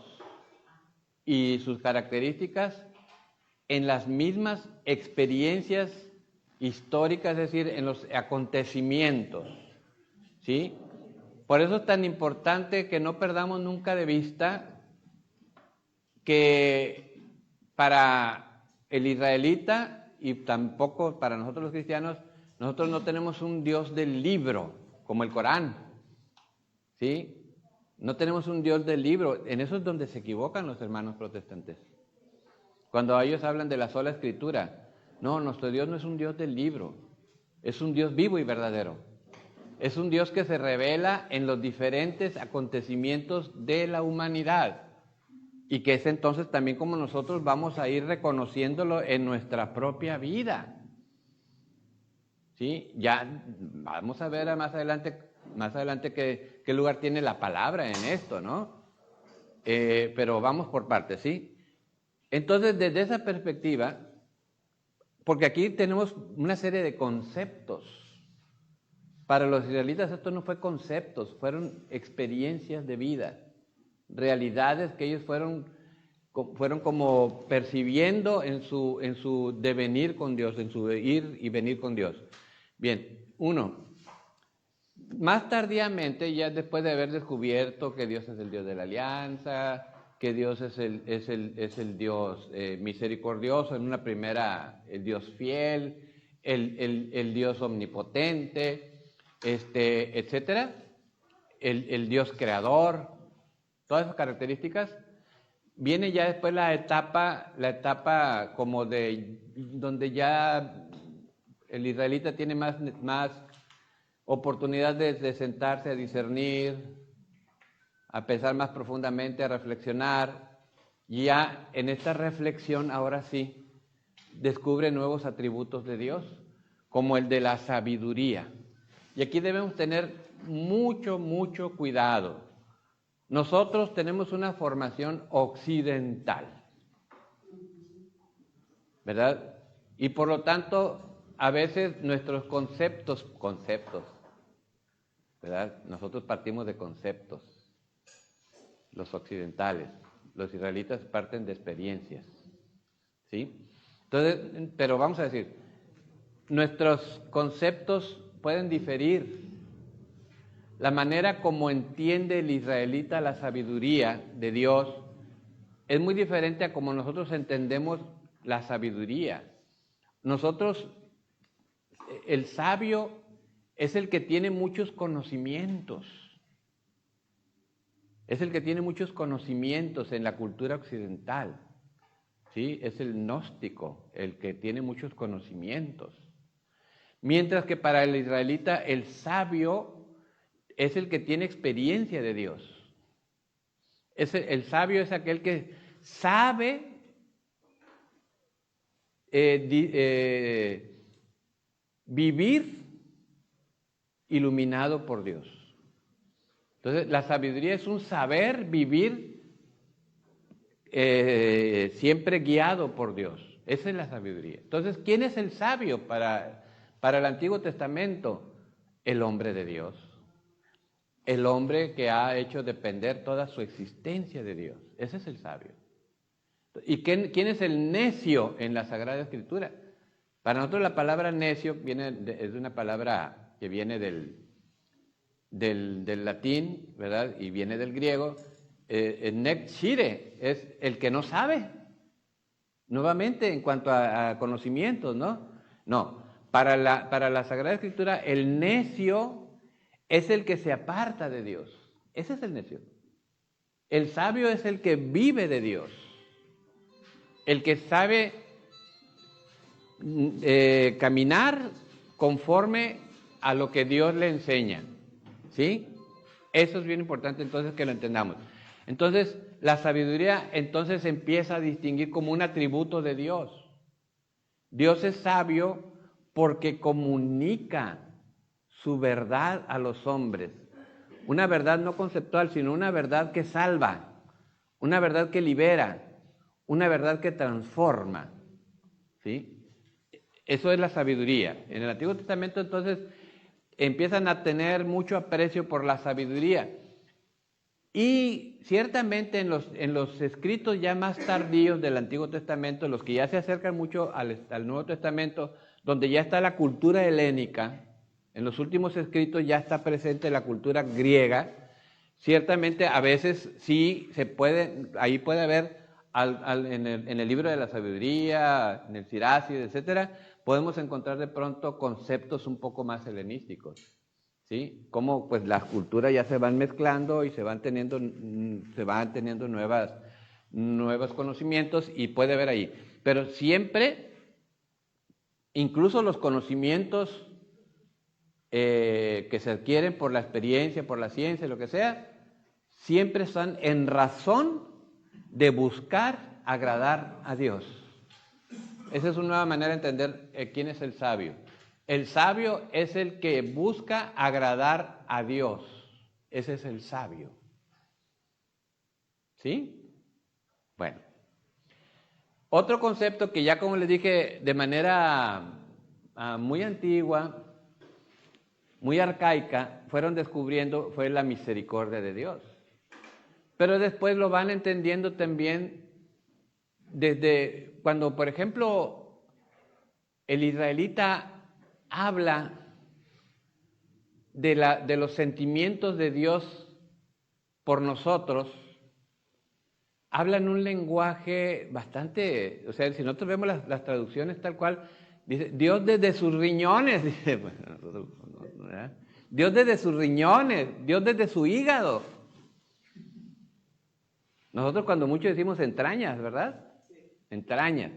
y sus características en las mismas experiencias históricas, es decir, en los acontecimientos, ¿sí? Por eso es tan importante que no perdamos nunca de vista que para el israelita y tampoco para nosotros los cristianos, nosotros no tenemos un Dios del libro, como el Corán, ¿sí? No tenemos un Dios del libro. En eso es donde se equivocan los hermanos protestantes. Cuando ellos hablan de la sola escritura, no, nuestro Dios no es un Dios del libro, es un Dios vivo y verdadero. Es un Dios que se revela en los diferentes acontecimientos de la humanidad y que es entonces también como nosotros vamos a ir reconociéndolo en nuestra propia vida. ¿Sí? Ya vamos a ver más adelante qué lugar tiene la palabra en esto, ¿no? Pero vamos por partes, ¿sí? Entonces, desde esa perspectiva, porque aquí tenemos una serie de conceptos. Para los israelitas esto no fue conceptos, fueron experiencias de vida, realidades que ellos fueron como percibiendo en su devenir con Dios, en su ir y venir con Dios. Bien, más tardíamente, ya después de haber descubierto que Dios es el Dios de la alianza, que Dios es el Dios misericordioso, en una primera, el Dios fiel, el Dios omnipotente, etcétera, el Dios creador, todas esas características, viene ya después la etapa como de donde ya el israelita tiene más oportunidad de sentarse a discernir, a pensar más profundamente, a reflexionar, y ya en esta reflexión ahora sí descubre nuevos atributos de Dios, como el de la sabiduría. Y aquí debemos tener mucho cuidado. Nosotros tenemos una formación occidental, ¿verdad? Y por lo tanto, a veces nuestros conceptos, ¿verdad? Nosotros partimos de conceptos, los occidentales. Los israelitas parten de experiencias, ¿sí? Entonces, pero vamos a decir, nuestros conceptos pueden diferir. La manera como entiende el israelita la sabiduría de Dios es muy diferente a como nosotros entendemos la sabiduría. Nosotros, el sabio es el que tiene muchos conocimientos. Es el que tiene muchos conocimientos en la cultura occidental. ¿Sí? Es el gnóstico, el que tiene muchos conocimientos. Mientras que para el israelita el sabio es el que tiene experiencia de Dios. El sabio es aquel que sabe vivir iluminado por Dios. Entonces, la sabiduría es un saber vivir siempre guiado por Dios. Esa es la sabiduría. Entonces, ¿quién es el sabio para el Antiguo Testamento? El hombre de Dios. El hombre que ha hecho depender toda su existencia de Dios. Ese es el sabio. ¿Y quién es el necio en la Sagrada Escritura? Para nosotros la palabra necio es una palabra que viene del latín, ¿verdad? Y viene del griego. Nexire es el que no sabe. Nuevamente, en cuanto a conocimientos, ¿no? No, para la Sagrada Escritura, el necio es el que se aparta de Dios. Ese es el necio. El sabio es el que vive de Dios. El que sabe caminar conforme a lo que Dios le enseña. ¿Sí? Eso es bien importante entonces que lo entendamos. Entonces, la sabiduría entonces empieza a distinguir como un atributo de Dios. Dios es sabio porque comunica su verdad a los hombres. Una verdad no conceptual, sino una verdad que salva, una verdad que libera, una verdad que transforma. ¿Sí? Eso es la sabiduría. En el Antiguo Testamento entonces empiezan a tener mucho aprecio por la sabiduría. Y ciertamente en los escritos ya más tardíos del Antiguo Testamento, los que ya se acercan mucho al Nuevo Testamento, donde ya está la cultura helénica, en los últimos escritos ya está presente la cultura griega. Ciertamente a veces sí se puede, ahí puede haber en el libro de la sabiduría, en el Siracide, etcétera, podemos encontrar de pronto conceptos un poco más helenísticos, ¿sí? Como pues las culturas ya se van mezclando y se van teniendo nuevos conocimientos y puede haber ahí. Pero siempre, incluso los conocimientos que se adquieren por la experiencia, por la ciencia, lo que sea, siempre están en razón de buscar agradar a Dios. Esa es una nueva manera de entender quién es el sabio. El sabio es el que busca agradar a Dios. Ese es el sabio. ¿Sí? Bueno. Otro concepto que ya como les dije de manera muy antigua, muy arcaica, fueron descubriendo fue la misericordia de Dios. Pero después lo van entendiendo también desde cuando, por ejemplo, el israelita habla de los sentimientos de Dios por nosotros, habla en un lenguaje bastante, o sea, si nosotros vemos las traducciones tal cual, dice, Dios desde sus riñones, dice, bueno, ¿verdad? Dios desde sus riñones, Dios desde su hígado. Nosotros cuando mucho decimos entrañas, ¿verdad? Sí. Entrañas.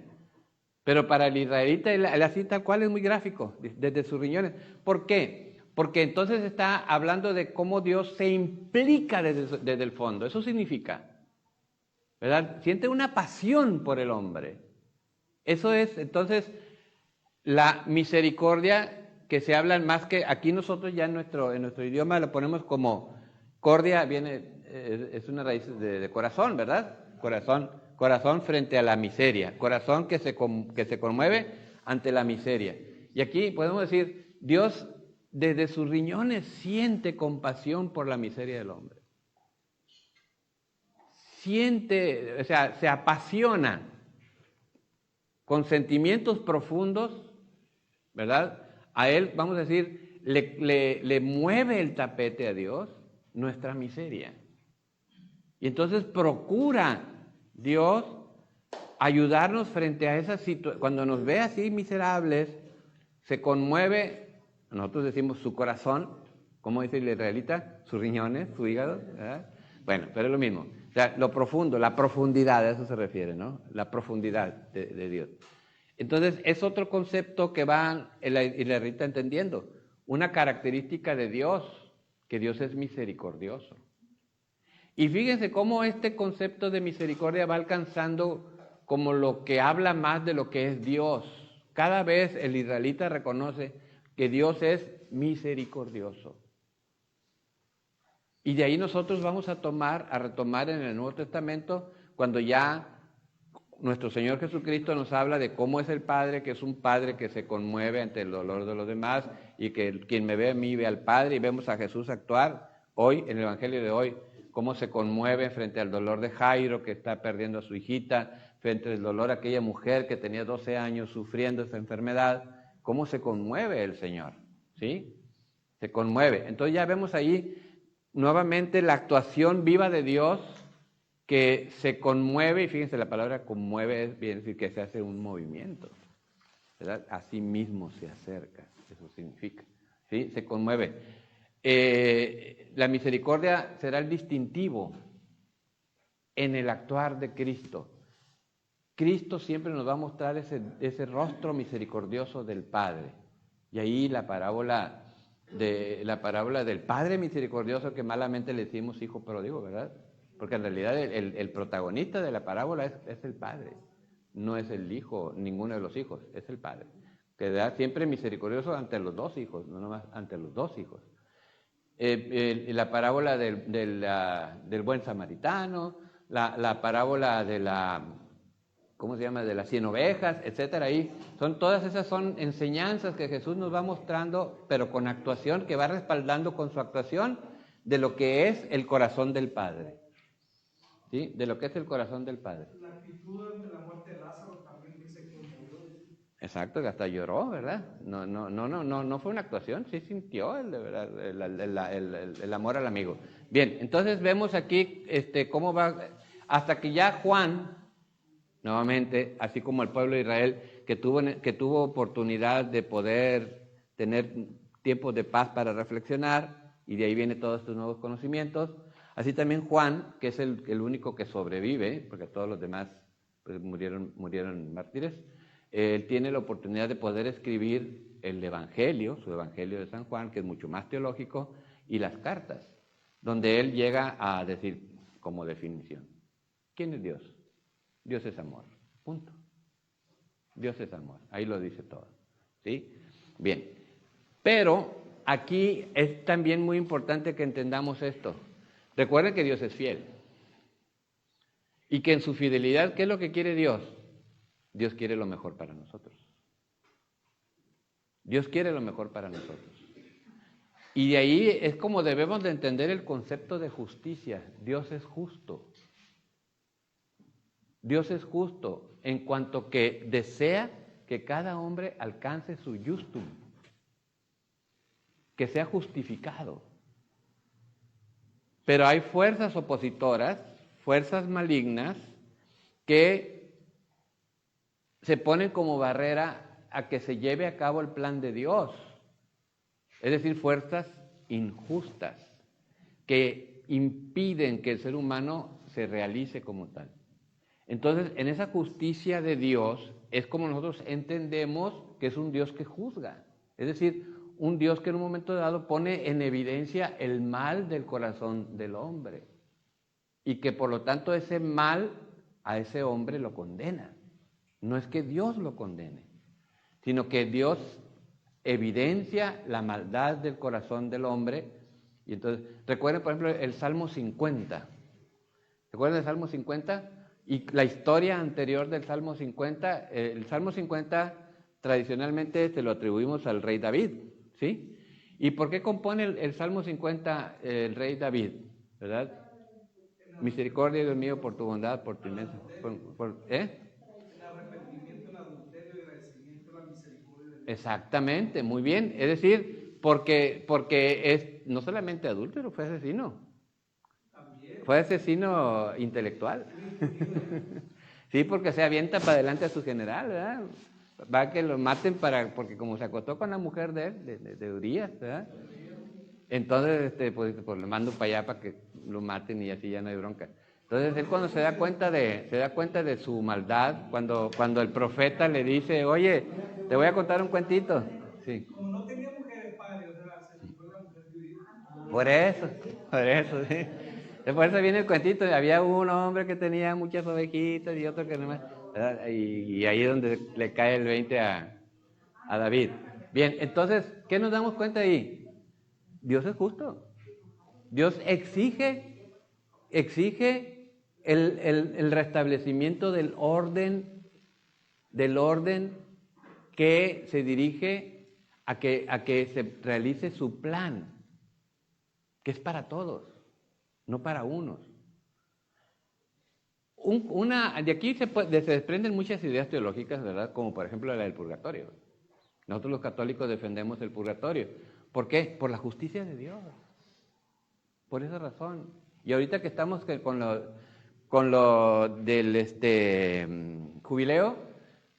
Pero para el israelita, él así tal cual es muy gráfico, desde sus riñones. ¿Por qué? Porque entonces está hablando de cómo Dios se implica desde el fondo. Eso significa, ¿verdad? Siente una pasión por el hombre. Eso es, entonces, la misericordia que se habla más que aquí nosotros ya en nuestro idioma lo ponemos como cordia, es una raíz de corazón, ¿verdad? Corazón frente a la miseria, corazón que se conmueve ante la miseria. Y aquí podemos decir, Dios desde sus riñones siente compasión por la miseria del hombre. Siente, o sea, se apasiona con sentimientos profundos, ¿verdad? A él, vamos a decir, le mueve el tapete a Dios nuestra miseria. Y entonces procura Dios ayudarnos frente a esa situación. Cuando nos ve así miserables, se conmueve, nosotros decimos su corazón, ¿cómo dice el israelita? Sus riñones, su hígado, ¿verdad? Bueno, pero es lo mismo. O sea, lo profundo, la profundidad, a eso se refiere, ¿no? La profundidad de Dios. Entonces, es otro concepto que va el israelita entendiendo. Una característica de Dios, que Dios es misericordioso. Y fíjense cómo este concepto de misericordia va alcanzando como lo que habla más de lo que es Dios. Cada vez el israelita reconoce que Dios es misericordioso. Y de ahí nosotros vamos a retomar en el Nuevo Testamento, cuando ya nuestro Señor Jesucristo nos habla de cómo es el Padre, que es un Padre que se conmueve ante el dolor de los demás, y que quien me ve a mí ve al Padre, y vemos a Jesús actuar hoy, en el Evangelio de hoy, cómo se conmueve frente al dolor de Jairo, que está perdiendo a su hijita, frente al dolor de aquella mujer que tenía 12 años sufriendo esta enfermedad, cómo se conmueve el Señor, ¿sí? Se conmueve. Entonces ya vemos ahí nuevamente la actuación viva de Dios que se conmueve, y fíjense, la palabra conmueve viene a decir que se hace un movimiento, ¿verdad? A sí mismo se acerca, eso significa, ¿sí? Se conmueve. La misericordia será el distintivo en el actuar de Cristo. Cristo siempre nos va a mostrar ese rostro misericordioso del Padre. Y ahí la parábola del Padre misericordioso, que malamente le decimos hijo pródigo, ¿verdad? Porque en realidad el protagonista de la parábola es el Padre, no es el Hijo, ninguno de los hijos, es el Padre, que da siempre misericordioso ante los dos hijos, no nomás ante los dos hijos. La parábola del buen samaritano, la parábola de ¿cómo se llama? De las 100 ovejas, etcétera. Ahí todas esas son enseñanzas que Jesús nos va mostrando, pero con actuación, que va respaldando con su actuación de lo que es el corazón del Padre. ¿sí? De lo que es el corazón del Padre. La actitud ante la muerte de Lázaro también dice que conmovió. Exacto, que hasta lloró, ¿verdad? No fue una actuación, sí sintió de verdad, el amor al amigo. Bien, entonces vemos aquí cómo va, hasta que ya Juan, nuevamente, así como el pueblo de Israel, que tuvo oportunidad de poder tener tiempos de paz para reflexionar, y de ahí vienen todos estos nuevos conocimientos. Así también Juan, que es el único que sobrevive, porque todos los demás pues, murieron mártires, él tiene la oportunidad de poder escribir el Evangelio, su Evangelio de San Juan, que es mucho más teológico, y las cartas, donde él llega a decir como definición, ¿quién es Dios? Dios es amor, punto. Dios es amor, ahí lo dice todo, ¿sí? Bien, pero aquí es también muy importante que entendamos esto. Recuerden que Dios es fiel y que en su fidelidad, ¿qué es lo que quiere Dios? Dios quiere lo mejor para nosotros. Dios quiere lo mejor para nosotros. Y de ahí es como debemos de entender el concepto de justicia. Dios es justo. Dios es justo en cuanto que desea que cada hombre alcance su justum, que sea justificado. Pero hay fuerzas opositoras, fuerzas malignas, que se ponen como barrera a que se lleve a cabo el plan de Dios. Es decir, fuerzas injustas que impiden que el ser humano se realice como tal. Entonces, en esa justicia de Dios es como nosotros entendemos que es un Dios que juzga. Es decir, un Dios que en un momento dado pone en evidencia el mal del corazón del hombre y que por lo tanto ese mal a ese hombre lo condena. No es que Dios lo condene, sino que Dios evidencia la maldad del corazón del hombre. Y entonces, recuerden por ejemplo el Salmo 50. ¿Recuerdan el Salmo 50? Y la historia anterior del Salmo 50, el Salmo 50 tradicionalmente se lo atribuimos al rey David, ¿sí? ¿Y por qué compone el Salmo 50 el rey David? ¿Verdad? Misericordia, Dios mío, por tu bondad, por tu inmensa... El arrepentimiento, el adulterio, el agradecimiento, la misericordia de Dios. Exactamente, muy bien. Es decir, porque es no solamente adúltero, fue asesino. También. Fue asesino intelectual. Sí, porque se avienta para adelante a su general, ¿verdad? Va a que lo maten porque como se acostó con la mujer de él, de Urías, ¿verdad? Entonces, pues lo mando para allá para que lo maten y así ya no hay bronca. Entonces él cuando se da cuenta de su maldad, cuando el profeta le dice, oye, te voy a contar un cuentito. Sí. Como no tenía mujeres, padre, o sea, se compró la mujer de Urias. Por eso, sí. Por eso viene el cuentito, había un hombre que tenía muchas ovejitas y otro que no más. Y ahí es donde le cae el 20 a David. Bien, entonces, ¿qué nos damos cuenta ahí? Dios es justo. Dios exige el restablecimiento del orden que se dirige a que se realice su plan, que es para todos, no para unos. De aquí se desprenden muchas ideas teológicas, ¿verdad? Como por ejemplo la del purgatorio. Nosotros los católicos defendemos el purgatorio. ¿Por qué? Por la justicia de Dios. Por esa razón. Y ahorita que estamos con lo del jubileo,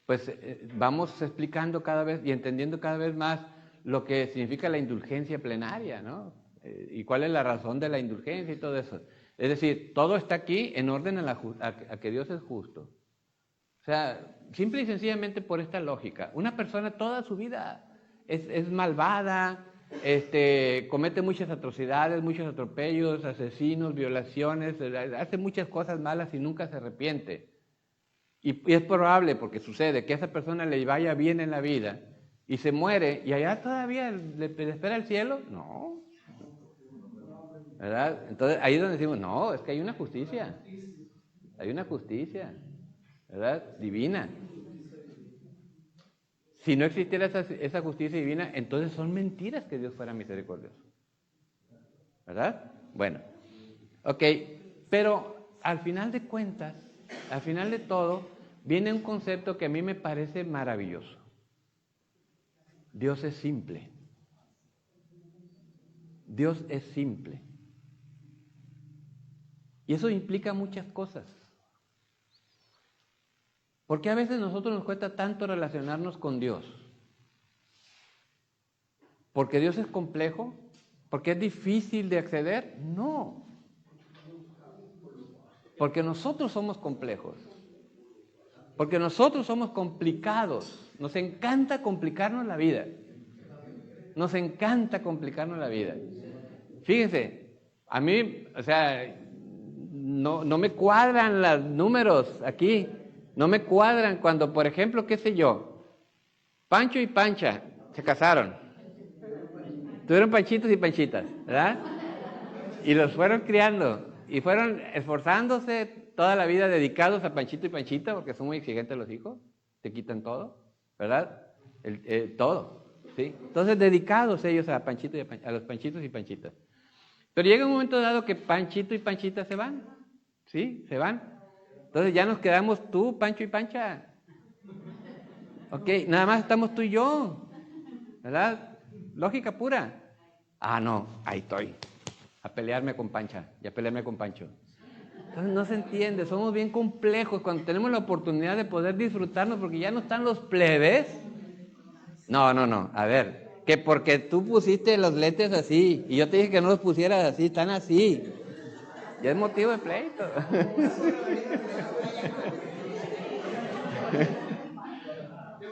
pues vamos explicando cada vez y entendiendo cada vez más lo que significa la indulgencia plenaria, ¿no? Y cuál es la razón de la indulgencia y todo eso. Es decir, todo está aquí en orden a que Dios es justo. O sea, simple y sencillamente por esta lógica. Una persona toda su vida es malvada, comete muchas atrocidades, muchos atropellos, asesinos, violaciones, hace muchas cosas malas y nunca se arrepiente. Y es probable, porque sucede, que a esa persona le vaya bien en la vida y se muere y allá todavía le espera el cielo. No. ¿Verdad? Entonces ahí es donde decimos, no, es que hay una justicia. Hay una justicia, ¿verdad? Divina. Si no existiera esa justicia divina, entonces son mentiras que Dios fuera misericordioso. ¿Verdad? Bueno, ok, pero al final de cuentas, al final de todo, viene un concepto que a mí me parece maravilloso. Dios es simple. Dios es simple. Y eso implica muchas cosas. ¿Por qué a veces a nosotros nos cuesta tanto relacionarnos con Dios? ¿Porque Dios es complejo? ¿Porque es difícil de acceder? No. Porque nosotros somos complejos. Porque nosotros somos complicados. Nos encanta complicarnos la vida. Nos encanta complicarnos la vida. Fíjense, a mí, o sea, no me cuadran los números aquí. No me cuadran cuando, por ejemplo, qué sé yo, Pancho y Pancha se casaron. Tuvieron panchitos y panchitas, ¿verdad? Y los fueron criando. Y fueron esforzándose toda la vida dedicados a Panchito y Panchita, porque son muy exigentes los hijos. Te quitan todo, ¿verdad? Todo, ¿sí? Entonces, dedicados ellos a Panchito y a los Panchitos y Panchitas. Pero llega un momento dado que Panchito y Panchita se van, ¿sí? Se van. Entonces ya nos quedamos tú, Pancho y Pancha. Ok, nada más estamos tú y yo, ¿verdad? Lógica pura. Ah, no, ahí estoy, a pelearme con Pancha y a pelearme con Pancho. Entonces no se entiende, somos bien complejos cuando tenemos la oportunidad de poder disfrutarnos porque ya no están los plebes. No, a ver, que porque tú pusiste los lentes así y yo te dije que no los pusieras así, están así. Ya es motivo de pleito.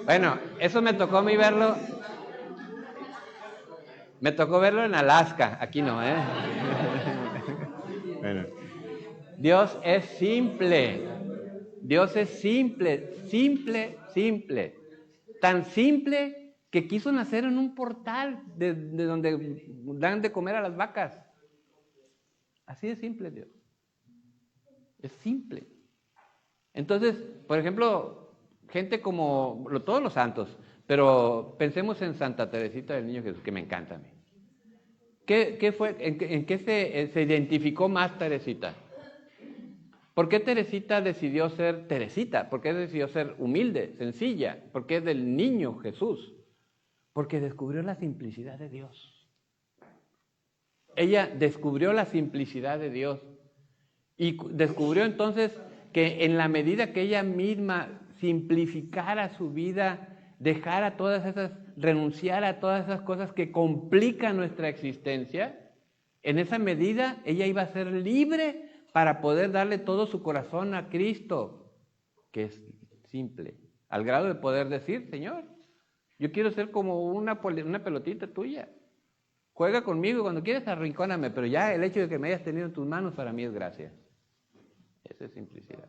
Bueno, eso me tocó a mí verlo. Me tocó verlo en Alaska, aquí no, ¿eh? Bueno. Dios es simple. Dios es simple, simple. Tan simple que quiso nacer en un portal de donde dan de comer a las vacas. Así de simple Dios. Es simple. Entonces, por ejemplo, gente como todos los santos, pero pensemos en Santa Teresita del Niño Jesús, que me encanta a mí. ¿Qué fue, en qué se identificó más Teresita? ¿Por qué Teresita decidió ser Teresita? ¿Por qué decidió ser humilde, sencilla? ¿Por qué del niño Jesús? Porque descubrió la simplicidad de Dios. Ella descubrió la simplicidad de Dios y descubrió entonces que en la medida que ella misma simplificara su vida, dejara todas esas, renunciara a todas esas cosas que complican nuestra existencia, en esa medida ella iba a ser libre para poder darle todo su corazón a Cristo, que es simple, al grado de poder decir, Señor, yo quiero ser como una pelotita tuya. Juega conmigo, cuando quieras arrincóname, pero ya el hecho de que me hayas tenido en tus manos para mí es gracia. Esa es simplicidad.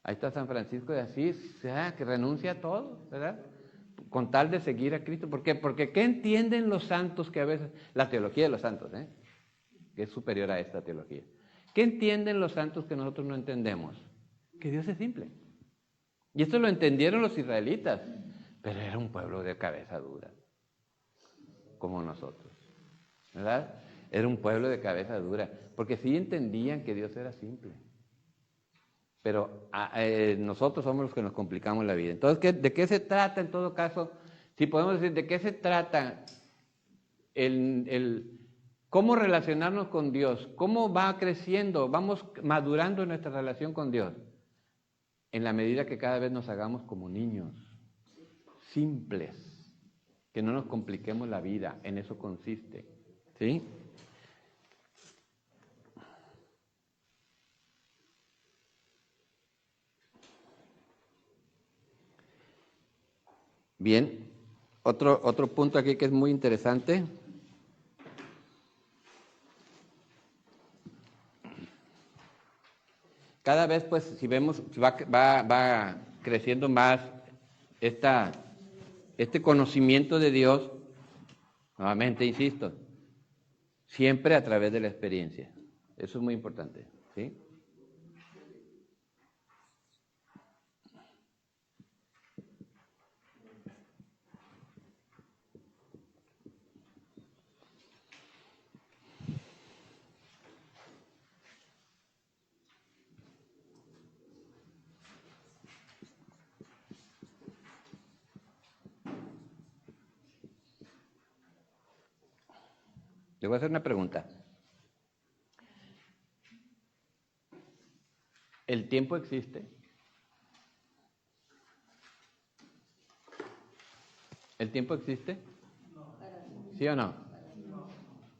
Ahí está San Francisco de Asís, que renuncia a todo, ¿verdad? Con tal de seguir a Cristo. ¿Por qué? Porque ¿qué entienden los santos que a veces, la teología de los santos, que es superior a esta teología? ¿Qué entienden los santos que nosotros no entendemos? Que Dios es simple. Y esto lo entendieron los israelitas, pero era un pueblo de cabeza dura, como nosotros, ¿verdad? Era un pueblo de cabeza dura, porque sí entendían que Dios era simple. Pero nosotros somos los que nos complicamos la vida. Entonces, ¿de qué se trata en todo caso? Si podemos decir, ¿de qué se trata cómo relacionarnos con Dios? ¿Cómo va creciendo? Vamos madurando en nuestra relación con Dios. En la medida que cada vez nos hagamos como niños, simples, que no nos compliquemos la vida, en eso consiste, ¿sí? Bien, otro punto aquí que es muy interesante. Cada vez, pues, si vemos, va creciendo más este conocimiento de Dios, nuevamente insisto, siempre a través de la experiencia. Eso es muy importante, ¿sí? Le voy a hacer una pregunta. ¿El tiempo existe? ¿El tiempo existe? ¿Sí o no?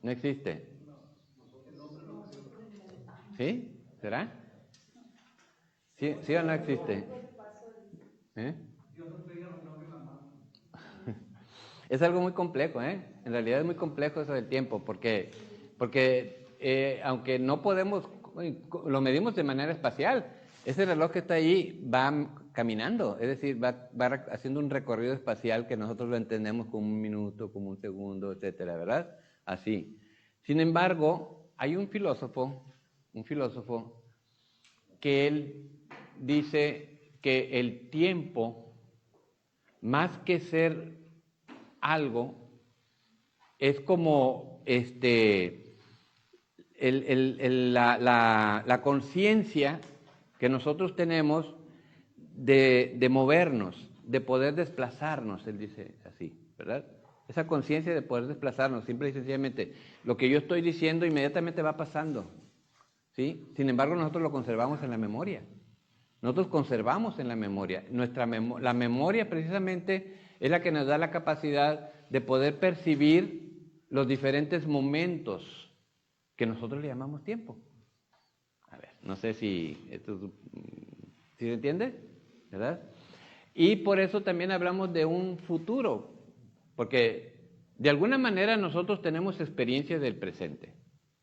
¿No existe? ¿Sí? ¿Será? ¿Sí o no existe? ¿Eh? Es algo muy complejo, ¿eh? En realidad es muy complejo eso del tiempo, porque aunque no podemos, lo medimos de manera espacial, ese reloj que está ahí va caminando, es decir, va haciendo un recorrido espacial que nosotros lo entendemos como un minuto, como un segundo, etcétera, ¿verdad? Así. Sin embargo, hay un filósofo que él dice que el tiempo, más que ser algo, es como la conciencia que nosotros tenemos de movernos, de poder desplazarnos, él dice así, ¿verdad? Esa conciencia de poder desplazarnos, simple y sencillamente, lo que yo estoy diciendo inmediatamente va pasando, ¿sí? Sin embargo, nosotros lo conservamos en la memoria. Nosotros conservamos en la memoria. La memoria precisamente es la que nos da la capacidad de poder percibir los diferentes momentos que nosotros le llamamos tiempo. A ver, no sé si se entiende, ¿verdad? Y por eso también hablamos de un futuro, porque de alguna manera nosotros tenemos experiencias del presente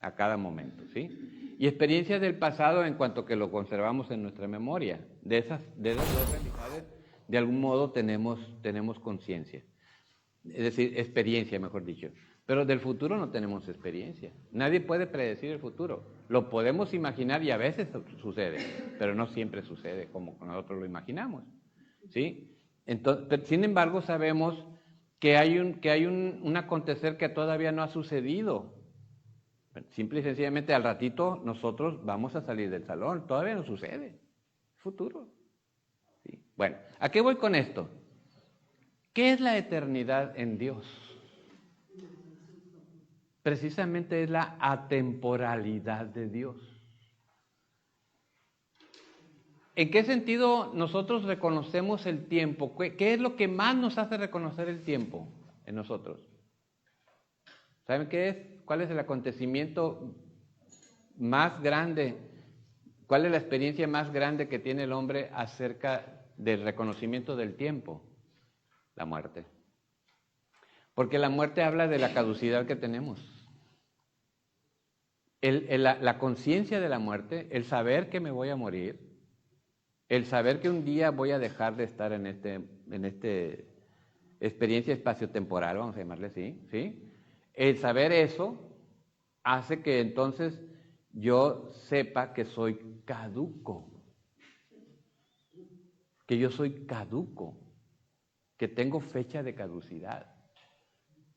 a cada momento, ¿sí? Y experiencias del pasado en cuanto que lo conservamos en nuestra memoria. De esas dos realidades, de algún modo tenemos conciencia. Es decir, experiencia, mejor dicho. Pero del futuro no tenemos experiencia. Nadie puede predecir el futuro. Lo podemos imaginar y a veces sucede, pero no siempre sucede como nosotros lo imaginamos, ¿sí? Entonces, sin embargo, sabemos que hay un acontecer que todavía no ha sucedido. Simple y sencillamente al ratito nosotros vamos a salir del salón, todavía no sucede, futuro. ¿Sí? Bueno, ¿a qué voy con esto? ¿Qué es la eternidad en Dios? Precisamente es la atemporalidad de Dios. ¿En qué sentido nosotros reconocemos el tiempo? ¿Qué es lo que más nos hace reconocer el tiempo en nosotros? ¿Saben qué es? ¿Cuál es el acontecimiento más grande? ¿Cuál es la experiencia más grande que tiene el hombre acerca del reconocimiento del tiempo? La muerte. Porque la muerte habla de la caducidad que tenemos. La conciencia de la muerte, el saber que me voy a morir, el saber que un día voy a dejar de estar en este experiencia espaciotemporal, vamos a llamarle así, ¿sí? El saber eso hace que entonces yo sepa que soy caduco, que yo soy caduco, que tengo fecha de caducidad,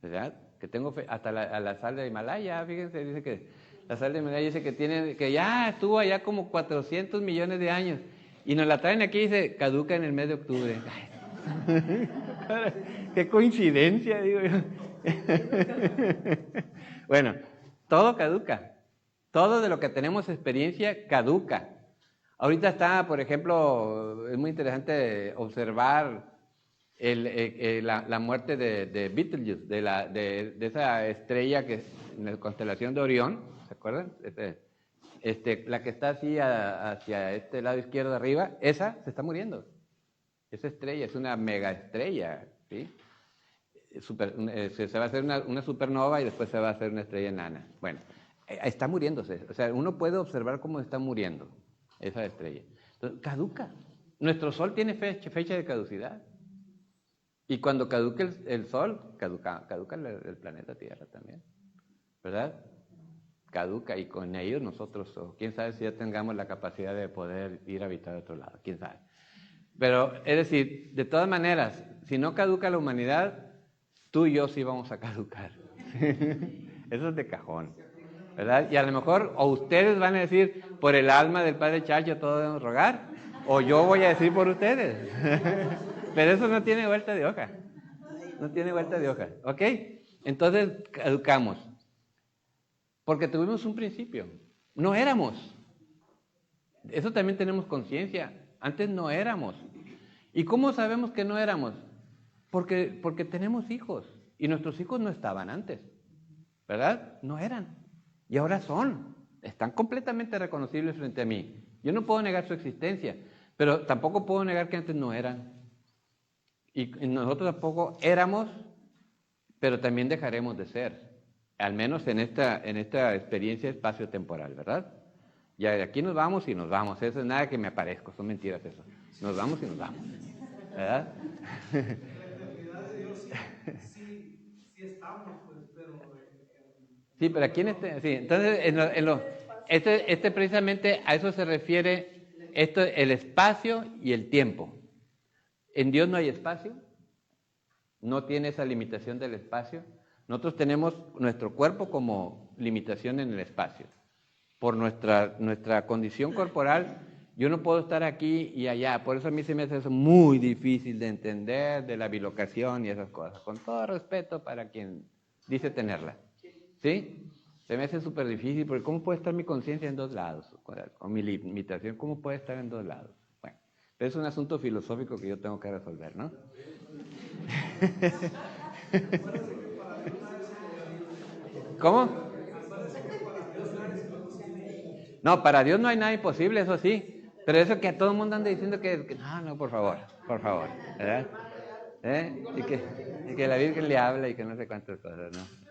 ¿verdad? Que tengo hasta la sal de Himalaya, fíjense, dice que la sal de Himalaya dice que ya estuvo allá como 400 millones de años y nos la traen aquí y dice caduca en el mes de octubre. Qué coincidencia, digo yo. Bueno, todo caduca. Todo de lo que tenemos experiencia caduca. Ahorita está, por ejemplo, es muy interesante observar la muerte de Betelgeuse, de esa estrella que es en la constelación de Orión, ¿se acuerdan? La que está así hacia este lado izquierdo de arriba, esa se está muriendo. Esa estrella es una mega estrella, ¿sí? Se va a hacer una supernova y después se va a hacer una estrella enana. Bueno, está muriéndose. O sea, uno puede observar cómo está muriendo esa estrella. Entonces, caduca. Nuestro Sol tiene fecha de caducidad. Y cuando caduca el Sol, caduca el planeta Tierra también. ¿Verdad? Caduca y con ellos nosotros, o quién sabe si ya tengamos la capacidad de poder ir a habitar a otro lado, quién sabe. Pero, es decir, de todas maneras, si no caduca la humanidad, tú y yo sí vamos a caducar. Eso es de cajón, ¿verdad? Y a lo mejor, o ustedes van a decir, por el alma del Padre Chacho todos debemos rogar, o yo voy a decir por ustedes. Pero eso no tiene vuelta de hoja. No tiene vuelta de hoja, ¿ok? Entonces, caducamos. Porque tuvimos un principio. No éramos. Eso también tenemos conciencia. Antes no éramos. ¿Y cómo sabemos que no éramos? Porque tenemos hijos. Y nuestros hijos no estaban antes. ¿Verdad? No eran. Y ahora son. Están completamente reconocibles frente a mí. Yo no puedo negar su existencia, pero tampoco puedo negar que antes no eran. Y nosotros tampoco éramos, pero también dejaremos de ser. Al menos en esta experiencia espacio-temporal, ¿verdad? Ya de aquí nos vamos y nos vamos. Eso es nada que me aparezco, son mentiras eso. Nos vamos y nos vamos. ¿Verdad? En la eternidad de Dios sí estamos, pues, pero... Sí, pero aquí sí, entonces, precisamente a eso se refiere el espacio y el tiempo. En Dios no hay espacio, no tiene esa limitación del espacio. Nosotros tenemos nuestro cuerpo como limitación en el espacio. Por nuestra condición corporal, yo no puedo estar aquí y allá. Por eso a mí se me hace eso muy difícil de entender, de la bilocación y esas cosas. Con todo respeto para quien dice tenerla. ¿Sí? Se me hace súper difícil, porque ¿cómo puede estar mi conciencia en dos lados? Con mi limitación, ¿cómo puede estar en dos lados? Bueno, pero es un asunto filosófico que yo tengo que resolver, ¿no? ¿Cómo? No, para Dios no hay nada imposible, eso sí. Pero eso que a todo el mundo anda diciendo que no, por favor, ¿verdad? Y que la Virgen le habla y que no sé cuántas cosas, ¿no?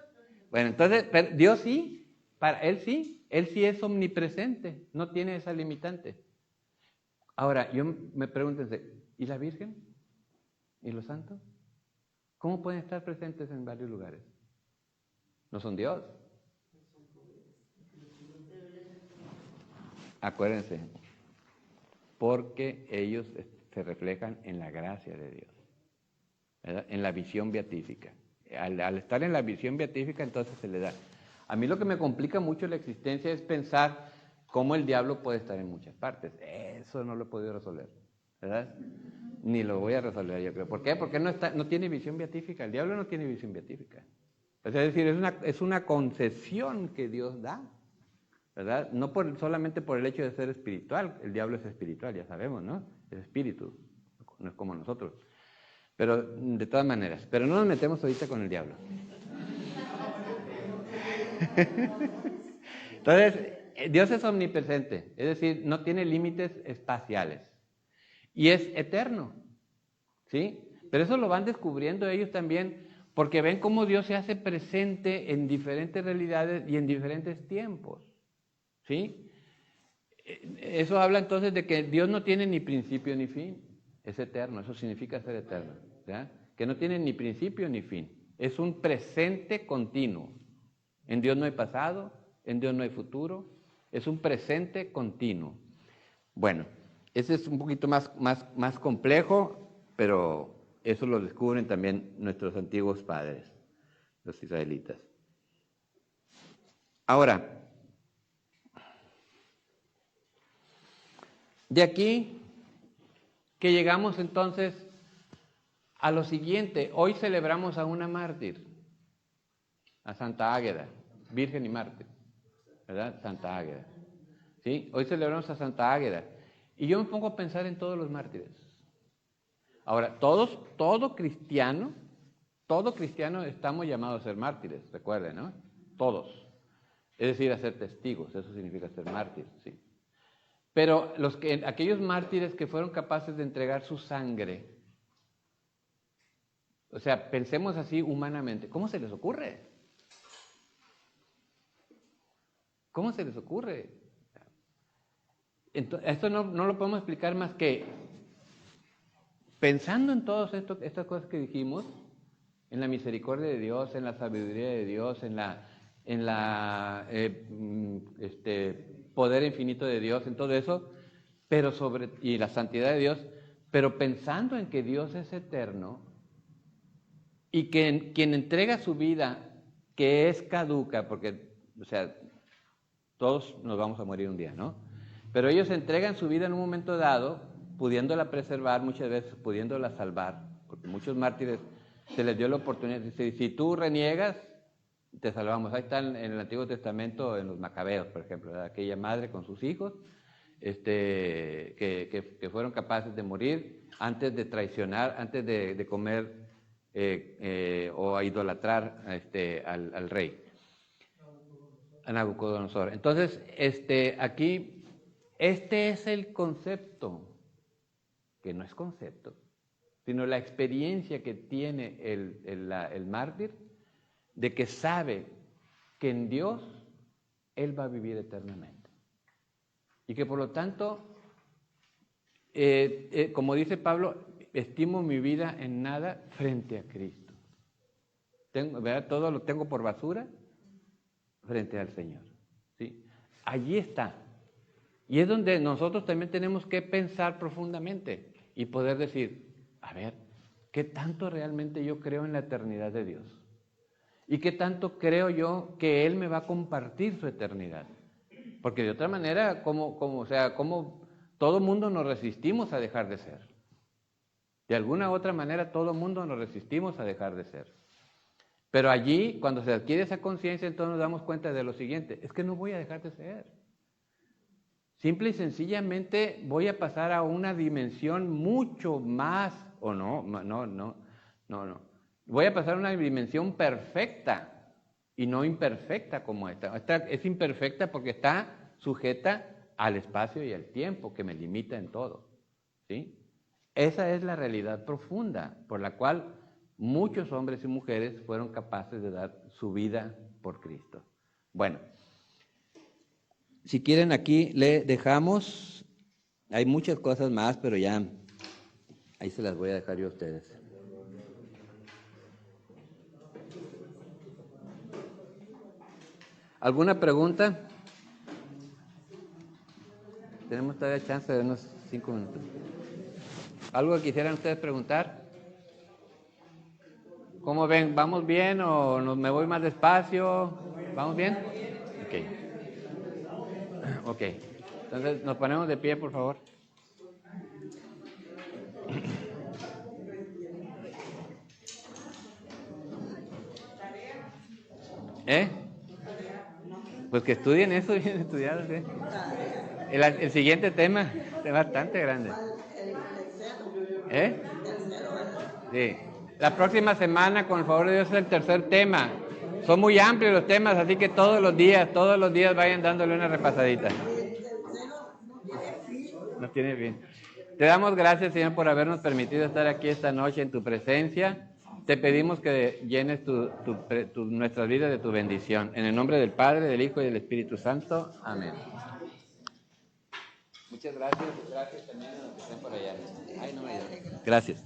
Bueno, entonces, pero Dios sí, para Él sí es omnipresente, no tiene esa limitante. Ahora, yo me pregunto, ¿y la Virgen? ¿Y los santos? ¿Cómo pueden estar presentes en varios lugares? No son Dios. Acuérdense, porque ellos se reflejan en la gracia de Dios, ¿verdad? En la visión beatífica. Al estar en la visión beatífica, entonces se le da. A mí lo que me complica mucho la existencia es pensar cómo el diablo puede estar en muchas partes. Eso no lo he podido resolver, ¿verdad? Ni lo voy a resolver, yo creo. ¿Por qué? Porque no tiene visión beatífica. El diablo no tiene visión beatífica. Es decir, es una concesión que Dios da, ¿verdad? No solamente por el hecho de ser espiritual. El diablo es espiritual, ya sabemos, ¿no? Es espíritu, no es como nosotros. Pero de todas maneras, pero no nos metemos ahorita con el diablo. Entonces, Dios es omnipresente, es decir, no tiene límites espaciales y es eterno, ¿sí? Pero eso lo van descubriendo ellos también porque ven cómo Dios se hace presente en diferentes realidades y en diferentes tiempos, ¿sí? Eso habla entonces de que Dios no tiene ni principio ni fin, es eterno, eso significa ser eterno, ¿ya? Que no tiene ni principio ni fin, es un presente continuo. En Dios no hay pasado, en Dios no hay futuro, es un presente continuo. Bueno, ese es un poquito más complejo, pero eso lo descubren también nuestros antiguos padres, los israelitas. Ahora, de aquí que llegamos entonces a lo siguiente. Hoy celebramos a una mártir, a Santa Águeda, virgen y mártir, ¿verdad? Santa Águeda. ¿Sí? Hoy celebramos a Santa Águeda. Y yo me pongo a pensar en todos los mártires. Ahora, todo cristiano estamos llamados a ser mártires, recuerden, ¿no? Todos. Es decir, a ser testigos, eso significa ser mártires, sí. Pero aquellos mártires que fueron capaces de entregar su sangre, o sea, pensemos así humanamente, ¿cómo se les ocurre? ¿Cómo se les ocurre? Esto no lo podemos explicar más que pensando en todas estas cosas que dijimos, en la misericordia de Dios, en la sabiduría de Dios, en la poder infinito de Dios, en todo eso, y la santidad de Dios, pero pensando en que Dios es eterno y que quien entrega su vida, que es caduca, porque, o sea, todos nos vamos a morir un día, ¿no? Pero ellos entregan su vida en un momento dado, pudiéndola preservar muchas veces, pudiéndola salvar, porque muchos mártires se les dio la oportunidad, si tú reniegas, te salvamos. Ahí está en el Antiguo Testamento, en los Macabeos, por ejemplo, ¿verdad? Aquella madre con sus hijos que fueron capaces de morir antes de traicionar, antes de comer o a idolatrar al rey, a Nabucodonosor. Entonces, aquí, este es el concepto, que no es concepto, sino la experiencia que tiene el mártir, de que sabe que en Dios él va a vivir eternamente. Y que por lo tanto, como dice Pablo, estimo mi vida en nada frente a Cristo. ¿Verdad? Todo lo tengo por basura frente al Señor. ¿Sí? Allí está. Y es donde nosotros también tenemos que pensar profundamente y poder decir, a ver, ¿qué tanto realmente yo creo en la eternidad de Dios? ¿Y qué tanto creo yo que Él me va a compartir su eternidad? Porque de otra manera, ¿cómo todo mundo nos resistimos a dejar de ser? De alguna u otra manera, todo mundo nos resistimos a dejar de ser. Pero allí, cuando se adquiere esa conciencia, entonces nos damos cuenta de lo siguiente, es que no voy a dejar de ser. Simple y sencillamente voy a pasar a una dimensión mucho más, o no. Voy a pasar a una dimensión perfecta y no imperfecta como esta. Esta es imperfecta porque está sujeta al espacio y al tiempo que me limita en todo. ¿Sí? Esa es la realidad profunda por la cual muchos hombres y mujeres fueron capaces de dar su vida por Cristo. Bueno, si quieren aquí le dejamos, hay muchas cosas más, pero ya ahí se las voy a dejar yo a ustedes. ¿Alguna pregunta? Tenemos todavía chance de unos 5 minutos. ¿Algo que quisieran ustedes preguntar? ¿Cómo ven? ¿Vamos bien o me voy más despacio? ¿Vamos bien? Ok. Entonces, nos ponemos de pie, por favor. Pues que estudien eso, bien estudiado. ¿Sí? El siguiente tema es bastante grande. Sí. La próxima semana, con el favor de Dios, es el tercer tema. Son muy amplios los temas, así que todos los días vayan dándole una repasadita. No tiene bien. Te damos gracias, Señor, por habernos permitido estar aquí esta noche en tu presencia. Te pedimos que llenes nuestras vidas de tu bendición. En el nombre del Padre, del Hijo y del Espíritu Santo. Amén. Muchas gracias. Gracias también a los que estén por allá. Ay, no me ayudan. Gracias.